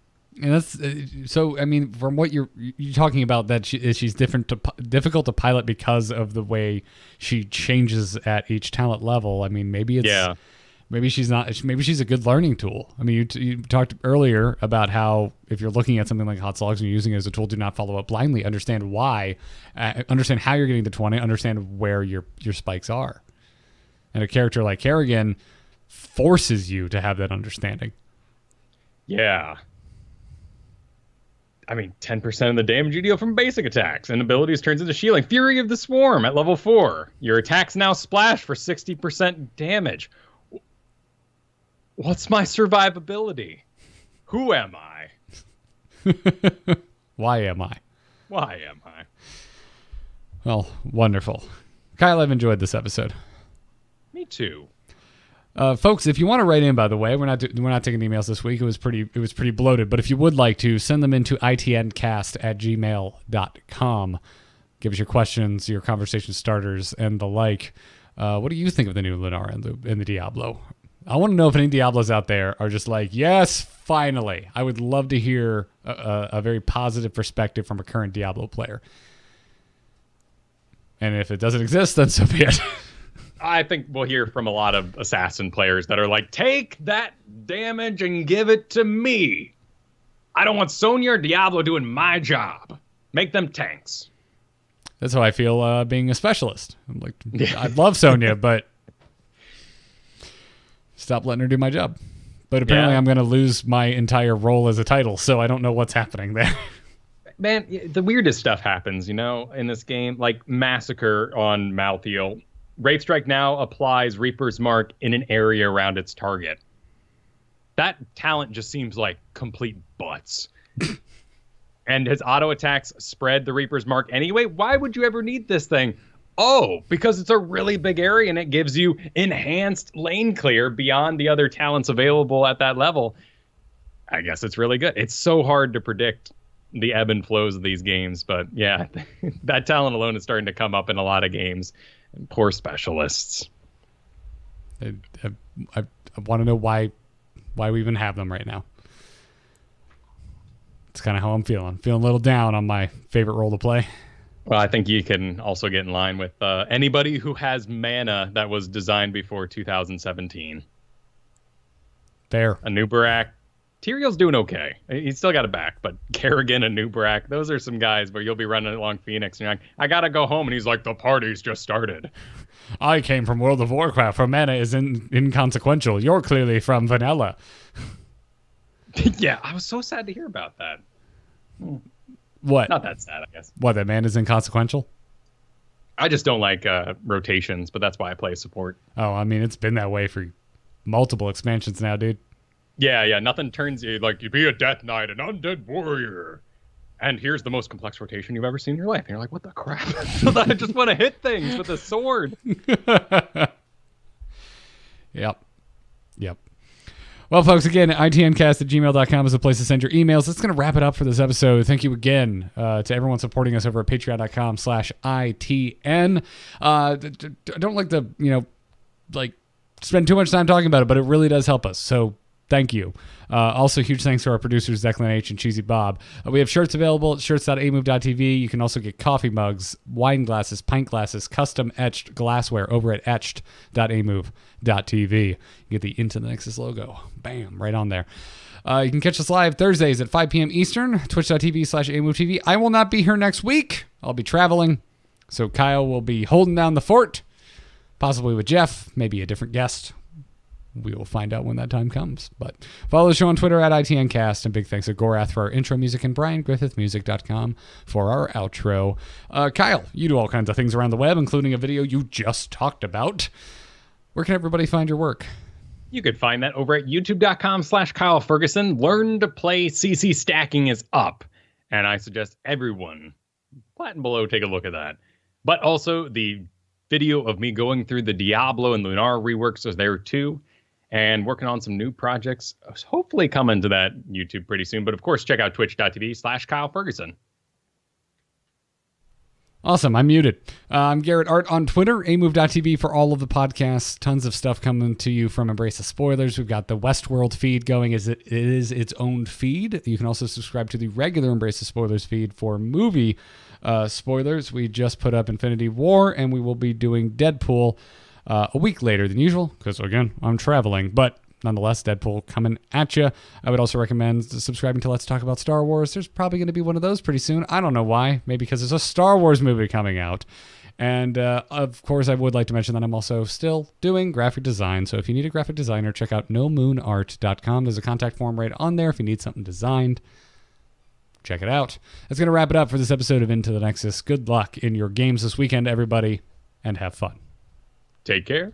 And that's so. I mean, from what you're talking about, that she's difficult to pilot because of the way she changes at each talent level. I mean, maybe it's maybe she's not. Maybe she's a good learning tool. I mean, you talked earlier about how if you're looking at something like Hot Slugs and you're using it as a tool, do not follow up blindly. Understand why. Understand how you're getting to 20. Understand where your spikes are. And a character like Kerrigan forces you to have that understanding. Yeah. I mean, 10% of the damage you deal from basic attacks and abilities turns into shielding. Fury of the Swarm at level 4. Your attacks now splash for 60% damage. What's my survivability? Who am I? Why am I? Why am I? Well, wonderful. Kyle, I've enjoyed this episode. Me too. Folks, if you want to write in, by the way, we're not taking emails this week. It was pretty bloated. But if you would like to, send them into itncast@gmail.com. Give us your questions, your conversation starters, and the like. What do you think of the new Lunara and the Diablo? I want to know if any Diablos out there are just like, yes, finally. I would love to hear a very positive perspective from a current Diablo player. And if it doesn't exist, then so be it. I think we'll hear from a lot of Assassin players that are like, take that damage and give it to me. I don't want Sonya or Diablo doing my job. Make them tanks. That's how I feel being a specialist. I'm like, I love Sonya, but stop letting her do my job. But apparently I'm going to lose my entire role as a title, so I don't know what's happening there. Man, the weirdest stuff happens, in this game. Like Massacre on Malthael. Wraith Strike now applies Reaper's Mark in an area around its target. That talent just seems like complete butts. And his auto attacks spread the Reaper's Mark anyway. Why would you ever need this thing? Oh, because it's a really big area and it gives you enhanced lane clear beyond the other talents available at that level. I guess it's really good. It's so hard to predict the ebb and flows of these games. But yeah, that talent alone is starting to come up in a lot of games. And poor specialists. I want to know why we even have them right now. It's kind of how I'm feeling. Feeling a little down on my favorite role to play. Well, I think you can also get in line with anybody who has mana that was designed before 2017. Fair. Anubarak. Tyrael's doing okay. He's still got it back, but Kerrigan and Nubarak, those are some guys where you'll be running along Phoenix and you're like, I gotta go home, and he's like, the party's just started. I came from World of Warcraft, where mana is inconsequential. You're clearly from vanilla. Yeah, I was so sad to hear about that. What? Not that sad, I guess. What, that mana is inconsequential? I just don't like rotations, but that's why I play support. Oh, I mean, it's been that way for multiple expansions now, dude. Yeah, nothing turns you like you be a Death Knight, an undead warrior. And here's the most complex rotation you've ever seen in your life. And you're like, what the crap? I just want to hit things with a sword. Yep. Well, folks, again, itncast@gmail.com is the place to send your emails. That's going to wrap it up for this episode. Thank you again to everyone supporting us over at patreon.com/ITN. I don't like to, spend too much time talking about it, but it really does help us. So Thank you. Also, huge thanks to our producers, Declan H. and Cheesy Bob. We have shirts available at shirts.amove.tv. You can also get coffee mugs, wine glasses, pint glasses, custom etched glassware over at etched.amove.tv. You get the Into the Nexus logo. Bam, right on there. You can catch us live Thursdays at 5 p.m. Eastern, twitch.tv/AMoveTV. I will not be here next week. I'll be traveling. So Kyle will be holding down the fort, possibly with Jeff, maybe a different guest. We will find out when that time comes. But follow the show on Twitter at ITNcast. And big thanks to Gorath for our intro music and BrianGriffithMusic.com for our outro. Kyle, you do all kinds of things around the web, including a video you just talked about. Where can everybody find your work? You could find that over at youtube.com/Kyle Fergusson. Learn to play CC stacking is up. And I suggest everyone, button below, take a look at that. But also the video of me going through the Diablo and Lunara reworks is there too. And working on some new projects, hopefully coming to that YouTube pretty soon. But of course, check out twitch.tv/Kyle Fergusson. Awesome. I'm muted. I'm Garrett Art on Twitter, amove.tv for all of the podcasts. Tons of stuff coming to you from Embrace the Spoilers. We've got the Westworld feed going as it is its own feed. You can also subscribe to the regular Embrace the Spoilers feed for movie spoilers. We just put up Infinity War, and we will be doing Deadpool a week later than usual, because, again, I'm traveling. But nonetheless, Deadpool coming at you. I would also recommend subscribing to Let's Talk About Star Wars. There's probably going to be one of those pretty soon. I don't know why. Maybe because there's a Star Wars movie coming out. And, of course, I would like to mention that I'm also still doing graphic design. So if you need a graphic designer, check out nomoonart.com. There's a contact form right on there if you need something designed. Check it out. That's going to wrap it up for this episode of Into the Nexus. Good luck in your games this weekend, everybody, and have fun. Take care.